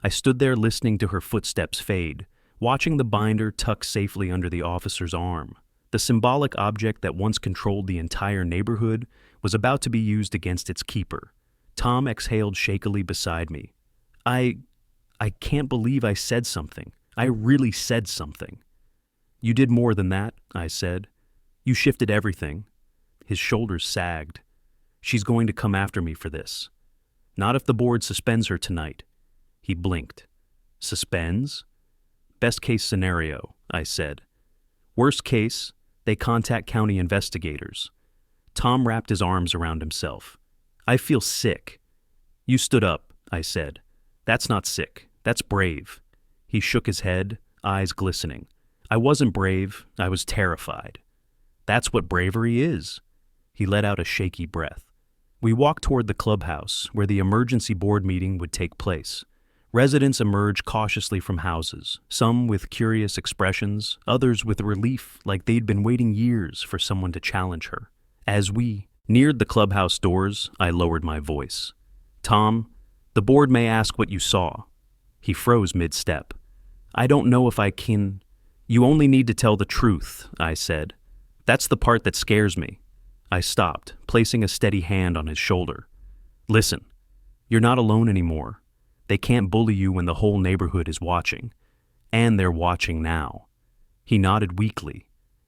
I stood there listening to her footsteps fade, watching the binder tuck safely under the officer's arm. The symbolic object that once controlled the entire neighborhood was about to be used against its keeper. Tom exhaled shakily beside me. I can't believe I said something. I really said something." "You did more than that," I said. "You shifted everything." His shoulders sagged. "She's going to come after me for this. Not if the board suspends her tonight." He blinked. "Suspends?" "Best case scenario," I said. "Worst case, they contact county investigators." Tom wrapped his arms around himself. "I feel sick." "You stood up," I said. "That's not sick. That's brave." He shook his head, eyes glistening. "I wasn't brave. I was terrified." "That's what bravery is." He let out a shaky breath. We walked toward the clubhouse, where the emergency board meeting would take place. Residents emerged cautiously from houses, some with curious expressions, others with relief like they'd been waiting years for someone to challenge her. As we neared the clubhouse doors, I lowered my voice. "Tom, the board may ask what you saw." He froze mid-step. "I don't know if I can—" "You only need to tell the truth," I said. "That's the part that scares me." I stopped, placing a steady hand on his shoulder. "Listen, you're not alone anymore. They can't bully you when the whole neighborhood is watching. And they're watching now." He nodded weakly.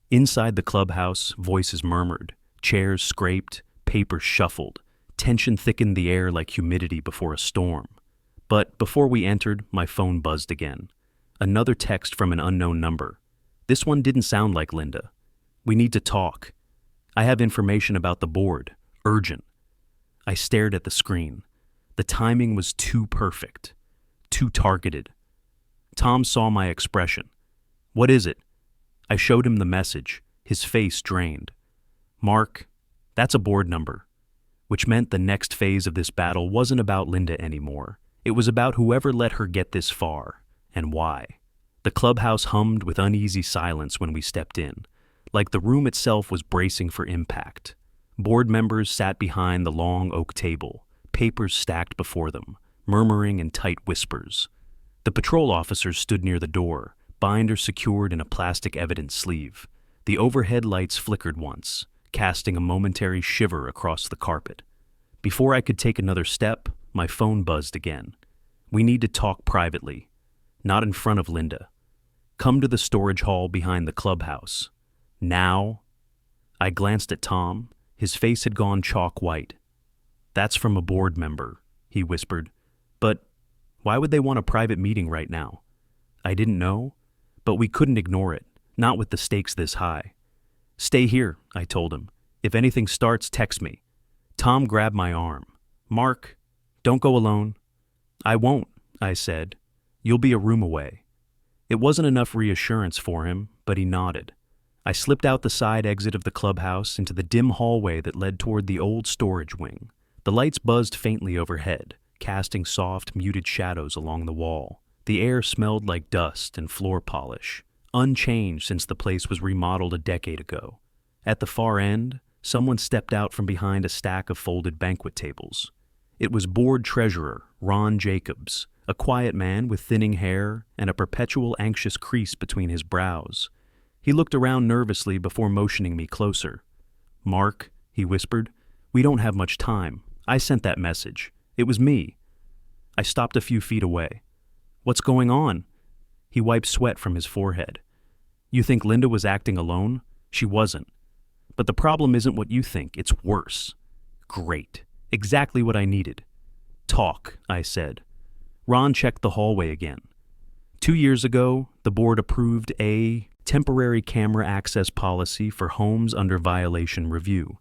Inside the clubhouse, voices murmured, chairs scraped, papers shuffled. Tension thickened the air like humidity before a storm. But before we entered, my phone buzzed again. Another text from an unknown number. This one didn't sound like Linda. "We need to talk. I have information about the board. Urgent." I stared at the screen. The timing was too perfect, too targeted. Tom saw my expression. "What is it?" I showed him the message, his face drained. "Mark, that's a board number." Which meant the next phase of this battle wasn't about Linda anymore. It was about whoever let her get this far, and why. The clubhouse hummed with uneasy silence when we stepped in, like the room itself was bracing for impact. Board members sat behind the long oak table, papers stacked before them, murmuring in tight whispers. The patrol officers stood near the door, binder secured in a plastic evidence sleeve. The overhead lights flickered once, casting a momentary shiver across the carpet. Before I could take another step, my phone buzzed again. "We need to talk privately. Not in front of Linda. Come to the storage hall behind the clubhouse. Now." I glanced at Tom. His face had gone chalk white. "That's from a board member," he whispered. "But why would they want a private meeting right now?" I didn't know, but we couldn't ignore it, not with the stakes this high. "Stay here," I told him. "If anything starts, text me." Tom grabbed my arm. "Mark, don't go alone." "I won't," I said. "You'll be a room away." It wasn't enough reassurance for him, but he nodded. I slipped out the side exit of the clubhouse into the dim hallway that led toward the old storage wing. The lights buzzed faintly overhead, casting soft, muted shadows along the wall. The air smelled like dust and floor polish, unchanged since the place was remodeled a decade ago. At the far end, someone stepped out from behind a stack of folded banquet tables. It was board treasurer Ron Jacobs, a quiet man with thinning hair and a perpetual anxious crease between his brows. He looked around nervously before motioning me closer. "Mark," he whispered, "we don't have much time. I sent that message. It was me. I stopped a few feet away. What's going on? He wiped sweat from his forehead. You think Linda was acting alone? She wasn't. But the problem isn't what you think, it's worse. Great. Exactly what I needed. Talk, I said. Ron checked the hallway again. 2 years ago, the board approved a temporary camera access policy for homes under violation review.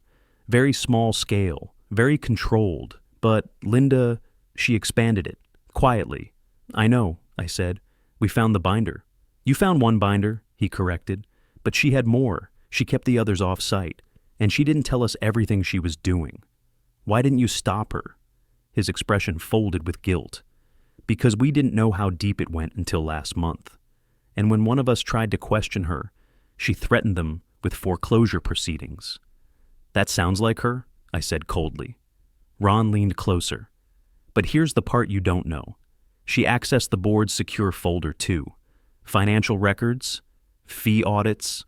Very small scale, very controlled, but Linda, she expanded it, quietly. I know, I said. We found the binder. You found one binder, he corrected, but she had more. She kept the others off-site, and she didn't tell us everything she was doing. Why didn't you stop her? His expression folded with guilt. Because we didn't know how deep it went until last month. And when one of us tried to question her, she threatened them with foreclosure proceedings. That sounds like her, I said coldly. Ron leaned closer. But here's the part you don't know. She accessed the board's secure folder too. Financial records, fee audits,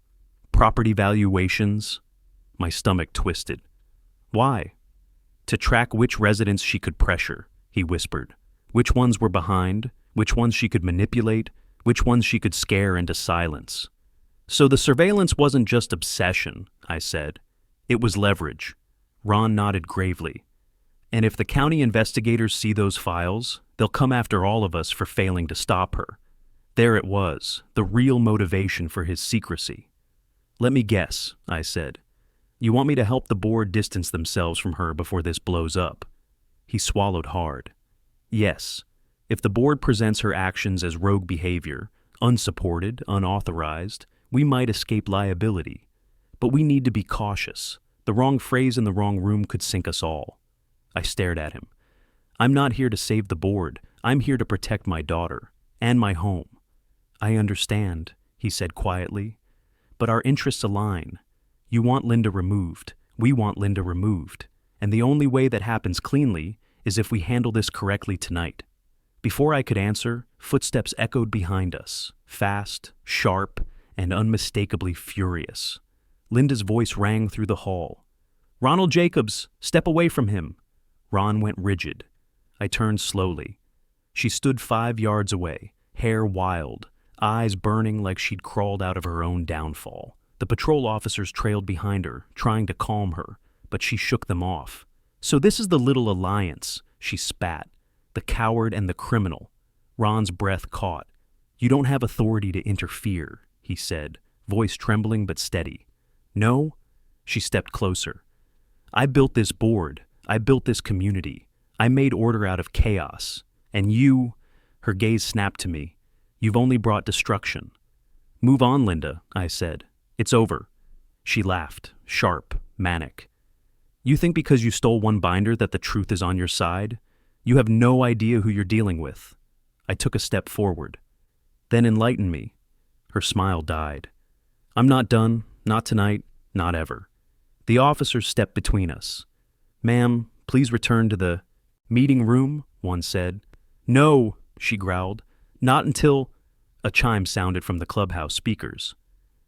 property valuations. My stomach twisted. Why? To track which residents she could pressure, he whispered. Which ones were behind, which ones she could manipulate, which ones she could scare into silence. So the surveillance wasn't just obsession, I said. It was leverage. Ron nodded gravely. And if the county investigators see those files, they'll come after all of us for failing to stop her. There it was, the real motivation for his secrecy. Let me guess, I said. You want me to help the board distance themselves from her before this blows up? He swallowed hard. Yes, if the board presents her actions as rogue behavior, unsupported, unauthorized, we might escape liability. But we need to be cautious. The wrong phrase in the wrong room could sink us all. I stared at him. I'm not here to save the board. I'm here to protect my daughter and my home. I understand, he said quietly, but our interests align. You want Linda removed. We want Linda removed. And the only way that happens cleanly is if we handle this correctly tonight. Before I could answer, footsteps echoed behind us, fast, sharp, and unmistakably furious. Linda's voice rang through the hall. Ronald Jacobs, step away from him. Ron went rigid. I turned slowly. She stood 5 yards away, hair wild, eyes burning like she'd crawled out of her own downfall. The patrol officers trailed behind her, trying to calm her, but she shook them off. So this is the little alliance, she spat. The coward and the criminal. Ron's breath caught. You don't have authority to interfere, he said, voice trembling but steady. No? She stepped closer. I built this board. I built this community. I made order out of chaos. And you, her gaze snapped to me, you've only brought destruction. Move on, Linda, I said. It's over. She laughed, sharp, manic. You think because you stole one binder that the truth is on your side? You have no idea who you're dealing with. I took a step forward. Then enlighten me. Her smile died. I'm not done, not tonight, not ever. The officer stepped between us. Ma'am, please return to the meeting room, one said. No, she growled. Not until... A chime sounded from the clubhouse speakers.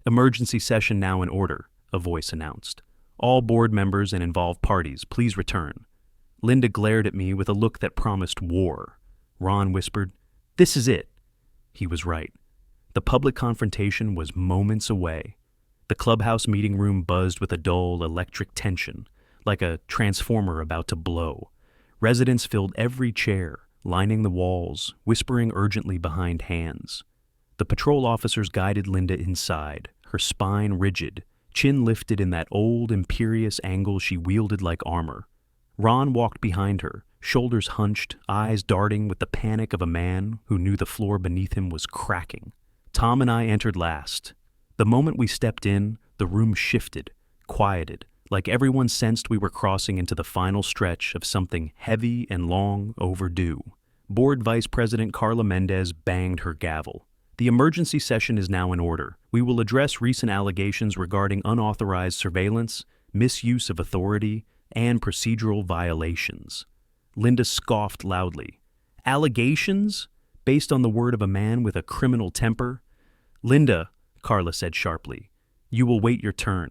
Emergency session now in order, a voice announced. All board members and involved parties, please return. Linda glared at me with a look that promised war. Ron whispered, This is it. He was right. The public confrontation was moments away. The clubhouse meeting room buzzed with a dull, electric tension, like a transformer about to blow. Residents filled every chair, lining the walls, whispering urgently behind hands. The patrol officers guided Linda inside, her spine rigid, chin lifted in that old, imperious angle she wielded like armor. Ron walked behind her, shoulders hunched, eyes darting with the panic of a man who knew the floor beneath him was cracking. Tom and I entered last. The moment we stepped in, the room shifted, quieted, like everyone sensed we were crossing into the final stretch of something heavy and long overdue. Board Vice President Carla Mendez banged her gavel. The emergency session is now in order. We will address recent allegations regarding unauthorized surveillance, misuse of authority, and procedural violations. Linda scoffed loudly. Allegations? Based on the word of a man with a criminal temper? Linda, Carla said sharply, you will wait your turn.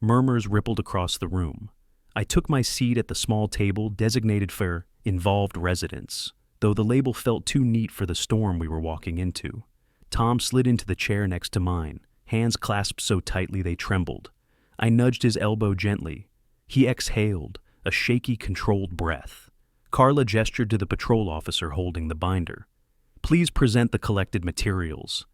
Murmurs rippled across the room. I took my seat at the small table designated for Involved residents, though the label felt too neat for the storm we were walking into. Tom slid into the chair next to mine, hands clasped so tightly they trembled. I nudged his elbow gently. He exhaled, a shaky, controlled breath. Carla gestured to the patrol officer holding the binder. "Please present the collected materials."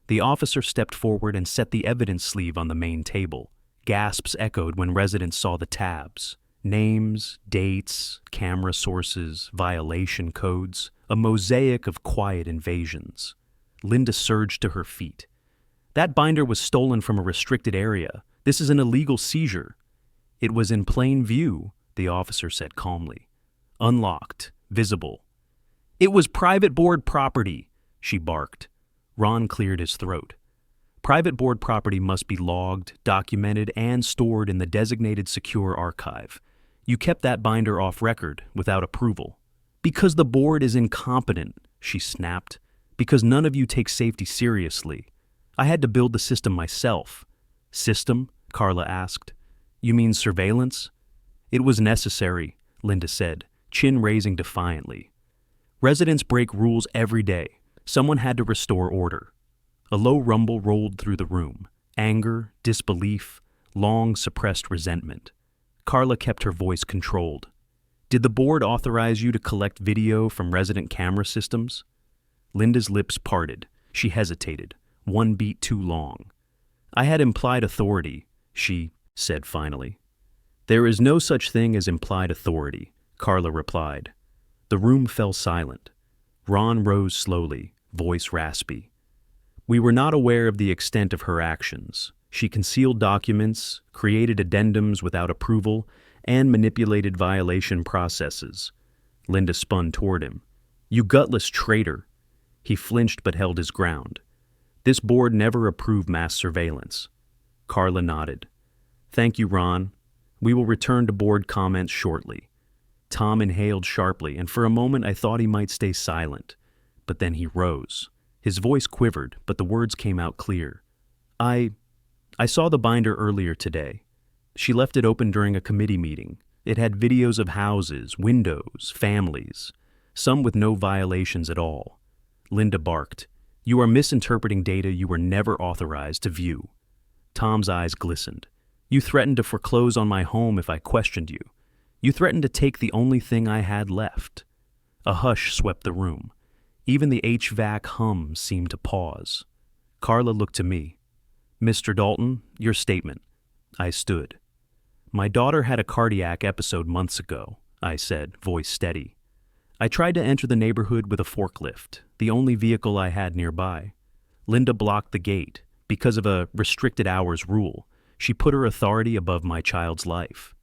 The officer stepped forward and set the evidence sleeve on the main table. Gasps echoed when residents saw the tabs. Names, dates, camera sources, violation codes, a mosaic of quiet invasions. Linda surged to her feet. "That binder was stolen from a restricted area. This is an illegal seizure." "It was in plain view," the officer said calmly. "Unlocked, visible." "It was private board property," she barked. Ron cleared his throat. "Private board property must be logged, documented, and stored in the designated secure archive. You kept that binder off record, without approval." "Because the board is incompetent," she snapped. "Because none of you take safety seriously. I had to build the system myself." "System?" Carla asked. "You mean surveillance?" "It was necessary," Linda said, chin raising defiantly. "Residents break rules every day. Someone had to restore order." A low rumble rolled through the room. Anger, disbelief, long suppressed resentment. Carla kept her voice controlled. "Did the board authorize you to collect video from resident camera systems?" Linda's lips parted. She hesitated, one beat too long. "I had implied authority," she said finally. "There is no such thing as implied authority," Carla replied. The room fell silent. Ron rose slowly, voice raspy. "We were not aware of the extent of her actions. She concealed documents, created addendums without approval, and manipulated violation processes." Linda spun toward him. "You gutless traitor." He flinched but held his ground. "This board never approved mass surveillance." Carla nodded. "Thank you, Ron. We will return to board comments shortly." Tom inhaled sharply, and for a moment I thought he might stay silent. But then he rose. His voice quivered, but the words came out clear. I saw the binder earlier today. She left it open during a committee meeting. It had videos of houses, windows, families, some with no violations at all." Linda barked. "You are misinterpreting data you were never authorized to view." Tom's eyes glistened. "You threatened to foreclose on my home if I questioned you. You threatened to take the only thing I had left." A hush swept the room. Even the HVAC hum seemed to pause. Carla looked to me. "Mr. Dalton, your statement." I stood. "My daughter had a cardiac episode months ago," I said, voice steady. "I tried to enter the neighborhood with a forklift, the only vehicle I had nearby. Linda blocked the gate. Because of a restricted hours rule, she put her authority above my child's life."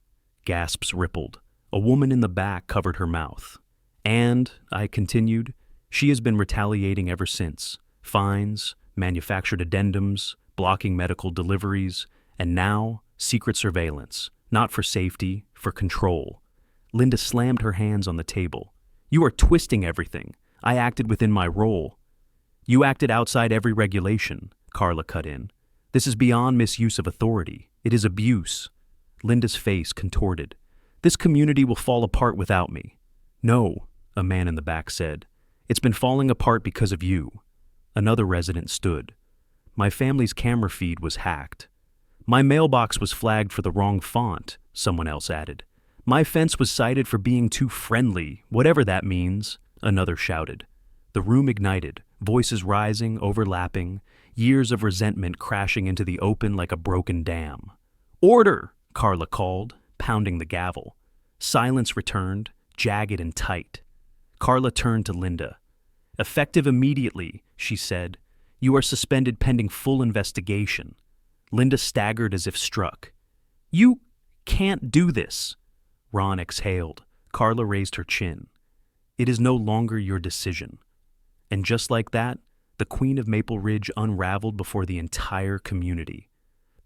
Gasps rippled. A woman in the back covered her mouth. "And," I continued, "she has been retaliating ever since. Fines, manufactured addendums, blocking medical deliveries, and now secret surveillance, not for safety, for control." Linda slammed her hands on the table. "You are twisting everything. I acted within my role." "You acted outside every regulation," Carla cut in. "This is beyond misuse of authority. It is abuse." Linda's face contorted. "This community will fall apart without me." "No," a man in the back said. "It's been falling apart because of you." Another resident stood. "My family's camera feed was hacked." "My mailbox was flagged for the wrong font," someone else added. "My fence was cited for being too friendly, whatever that means," another shouted. The room ignited, voices rising, overlapping, years of resentment crashing into the open like a broken dam. "Order!" Carla called, pounding the gavel. Silence returned, jagged and tight. Carla turned to Linda. "Effective immediately," she said. "You are suspended pending full investigation." Linda staggered as if struck. "You can't do this." Ron exhaled. Carla raised her chin. "It is no longer your decision." And just like that, the Queen of Maple Ridge unraveled before the entire community.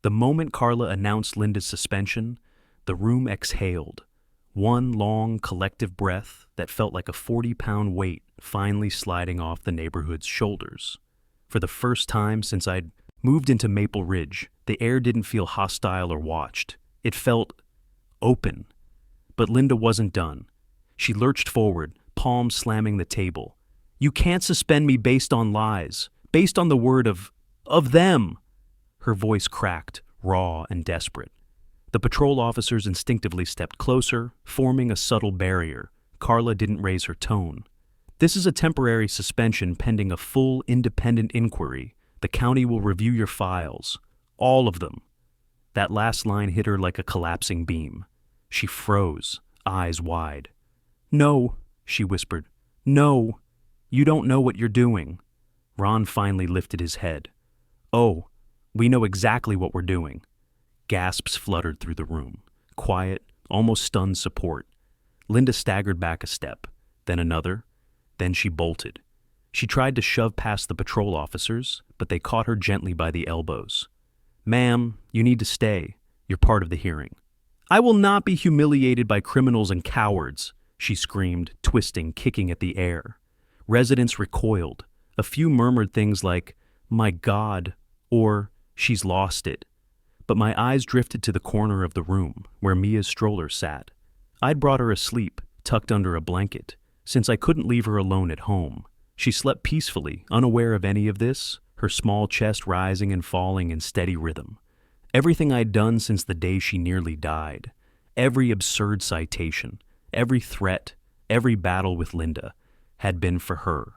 The moment Carla announced Linda's suspension, the room exhaled. One long, collective breath that felt like a 40-pound weight finally sliding off the neighborhood's shoulders. For the first time since I'd moved into Maple Ridge, the air didn't feel hostile or watched. It felt open. But Linda wasn't done. She lurched forward, palms slamming the table. "You can't suspend me based on lies, based on the word of them." Her voice cracked, raw and desperate. The patrol officers instinctively stepped closer, forming a subtle barrier. Carla didn't raise her tone. "This is a temporary suspension pending a full independent inquiry. The county will review your files. All of them." That last line hit her like a collapsing beam. She froze, eyes wide. "No," she whispered. "No. You don't know what you're doing." Ron finally lifted his head. "Oh, we know exactly what we're doing." Gasps fluttered through the room. Quiet, almost stunned support. Linda staggered back a step, then another. Then she bolted. She tried to shove past the patrol officers, but they caught her gently by the elbows. "Ma'am, you need to stay. You're part of the hearing." "I will not be humiliated by criminals and cowards," she screamed, twisting, kicking at the air. Residents recoiled. A few murmured things like, "My God," or "She's lost it." But my eyes drifted to the corner of the room where Mia's stroller sat. I'd brought her asleep, tucked under a blanket, since I couldn't leave her alone at home. She slept peacefully, unaware of any of this, her small chest rising and falling in steady rhythm. Everything I'd done since the day she nearly died, every absurd citation, every threat, every battle with Linda, had been for her.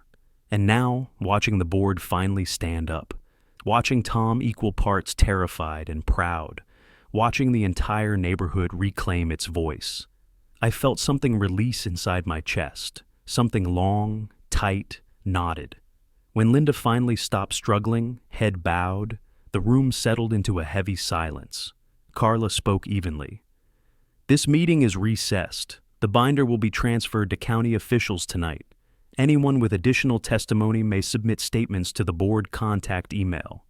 And now, watching the board finally stand up, watching Tom equal parts terrified and proud, watching the entire neighborhood reclaim its voice, I felt something release inside my chest, something long, tight, knotted. When Linda finally stopped struggling, head bowed, the room settled into a heavy silence. Carla spoke evenly. "This meeting is recessed. The binder will be transferred to county officials tonight. Anyone with additional testimony may submit statements to the board contact email."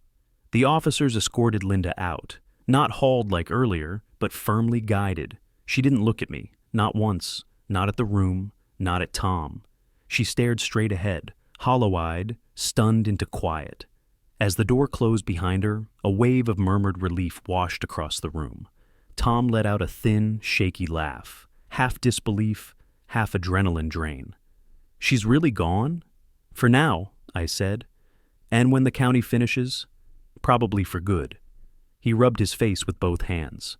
The officers escorted Linda out, not hauled like earlier, but firmly guided. She didn't look at me, not once, not at the room, not at Tom. She stared straight ahead, hollow-eyed, stunned into quiet. As the door closed behind her, a wave of murmured relief washed across the room. Tom let out a thin, shaky laugh, half disbelief, half adrenaline drain. "She's really gone?" "For now," I said. "And when the county finishes? Probably for good." He rubbed his face with both hands.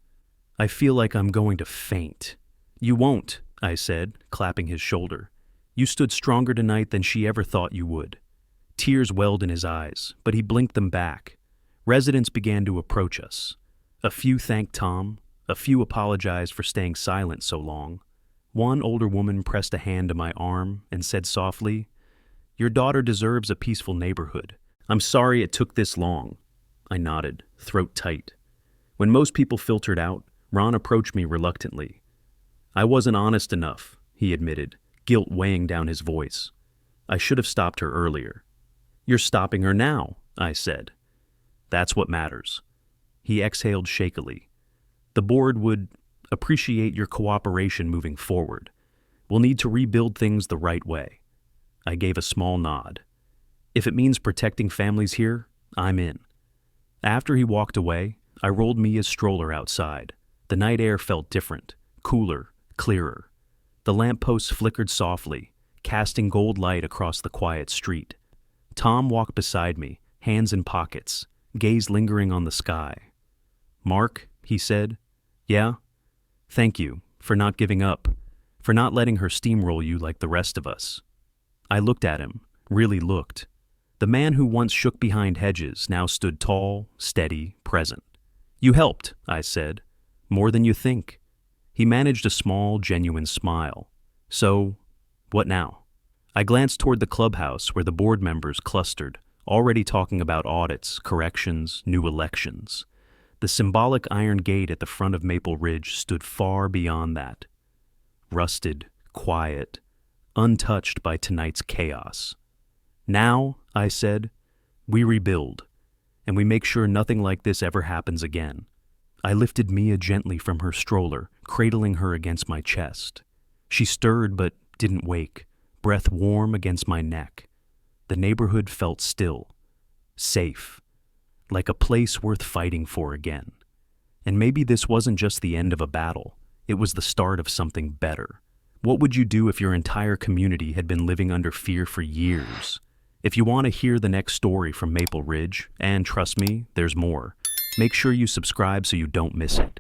"I feel like I'm going to faint." "You won't," I said, clapping his shoulder. "You stood stronger tonight than she ever thought you would." Tears welled in his eyes, but he blinked them back. Residents began to approach us. A few thanked Tom, a few apologized for staying silent so long. One older woman pressed a hand to my arm and said softly, "Your daughter deserves a peaceful neighborhood. I'm sorry it took this long." I nodded, throat tight. When most people filtered out, Ron approached me reluctantly. "I wasn't honest enough," he admitted, guilt weighing down his voice. "I should have stopped her earlier." "You're stopping her now," I said. "That's what matters." He exhaled shakily. "The board would appreciate your cooperation moving forward. We'll need to rebuild things the right way." I gave a small nod. "If it means protecting families here, I'm in." After he walked away, I rolled Mia's stroller outside. The night air felt different, cooler, clearer. The lampposts flickered softly, casting gold light across the quiet street. Tom walked beside me, hands in pockets, gaze lingering on the sky. "Mark," he said. "Yeah? Thank you for not giving up, for not letting her steamroll you like the rest of us." I looked at him, really looked. The man who once shook behind hedges now stood tall, steady, present. "You helped," I said. "More than you think." He managed a small, genuine smile. "So, what now?" I glanced toward the clubhouse where the board members clustered, already talking about audits, corrections, new elections. The symbolic iron gate at the front of Maple Ridge stood far beyond that. Rusted, quiet, untouched by tonight's chaos. "Now," I said, "we rebuild, and we make sure nothing like this ever happens again." I lifted Mia gently from her stroller, cradling her against my chest. She stirred but didn't wake, breath warm against my neck. The neighborhood felt still, safe, like a place worth fighting for again. And maybe this wasn't just the end of a battle, it was the start of something better, What would you do if your entire community had been living under fear for years? If you want to hear the next story from Maple Ridge, and trust me, there's more, make sure you subscribe so you don't miss it.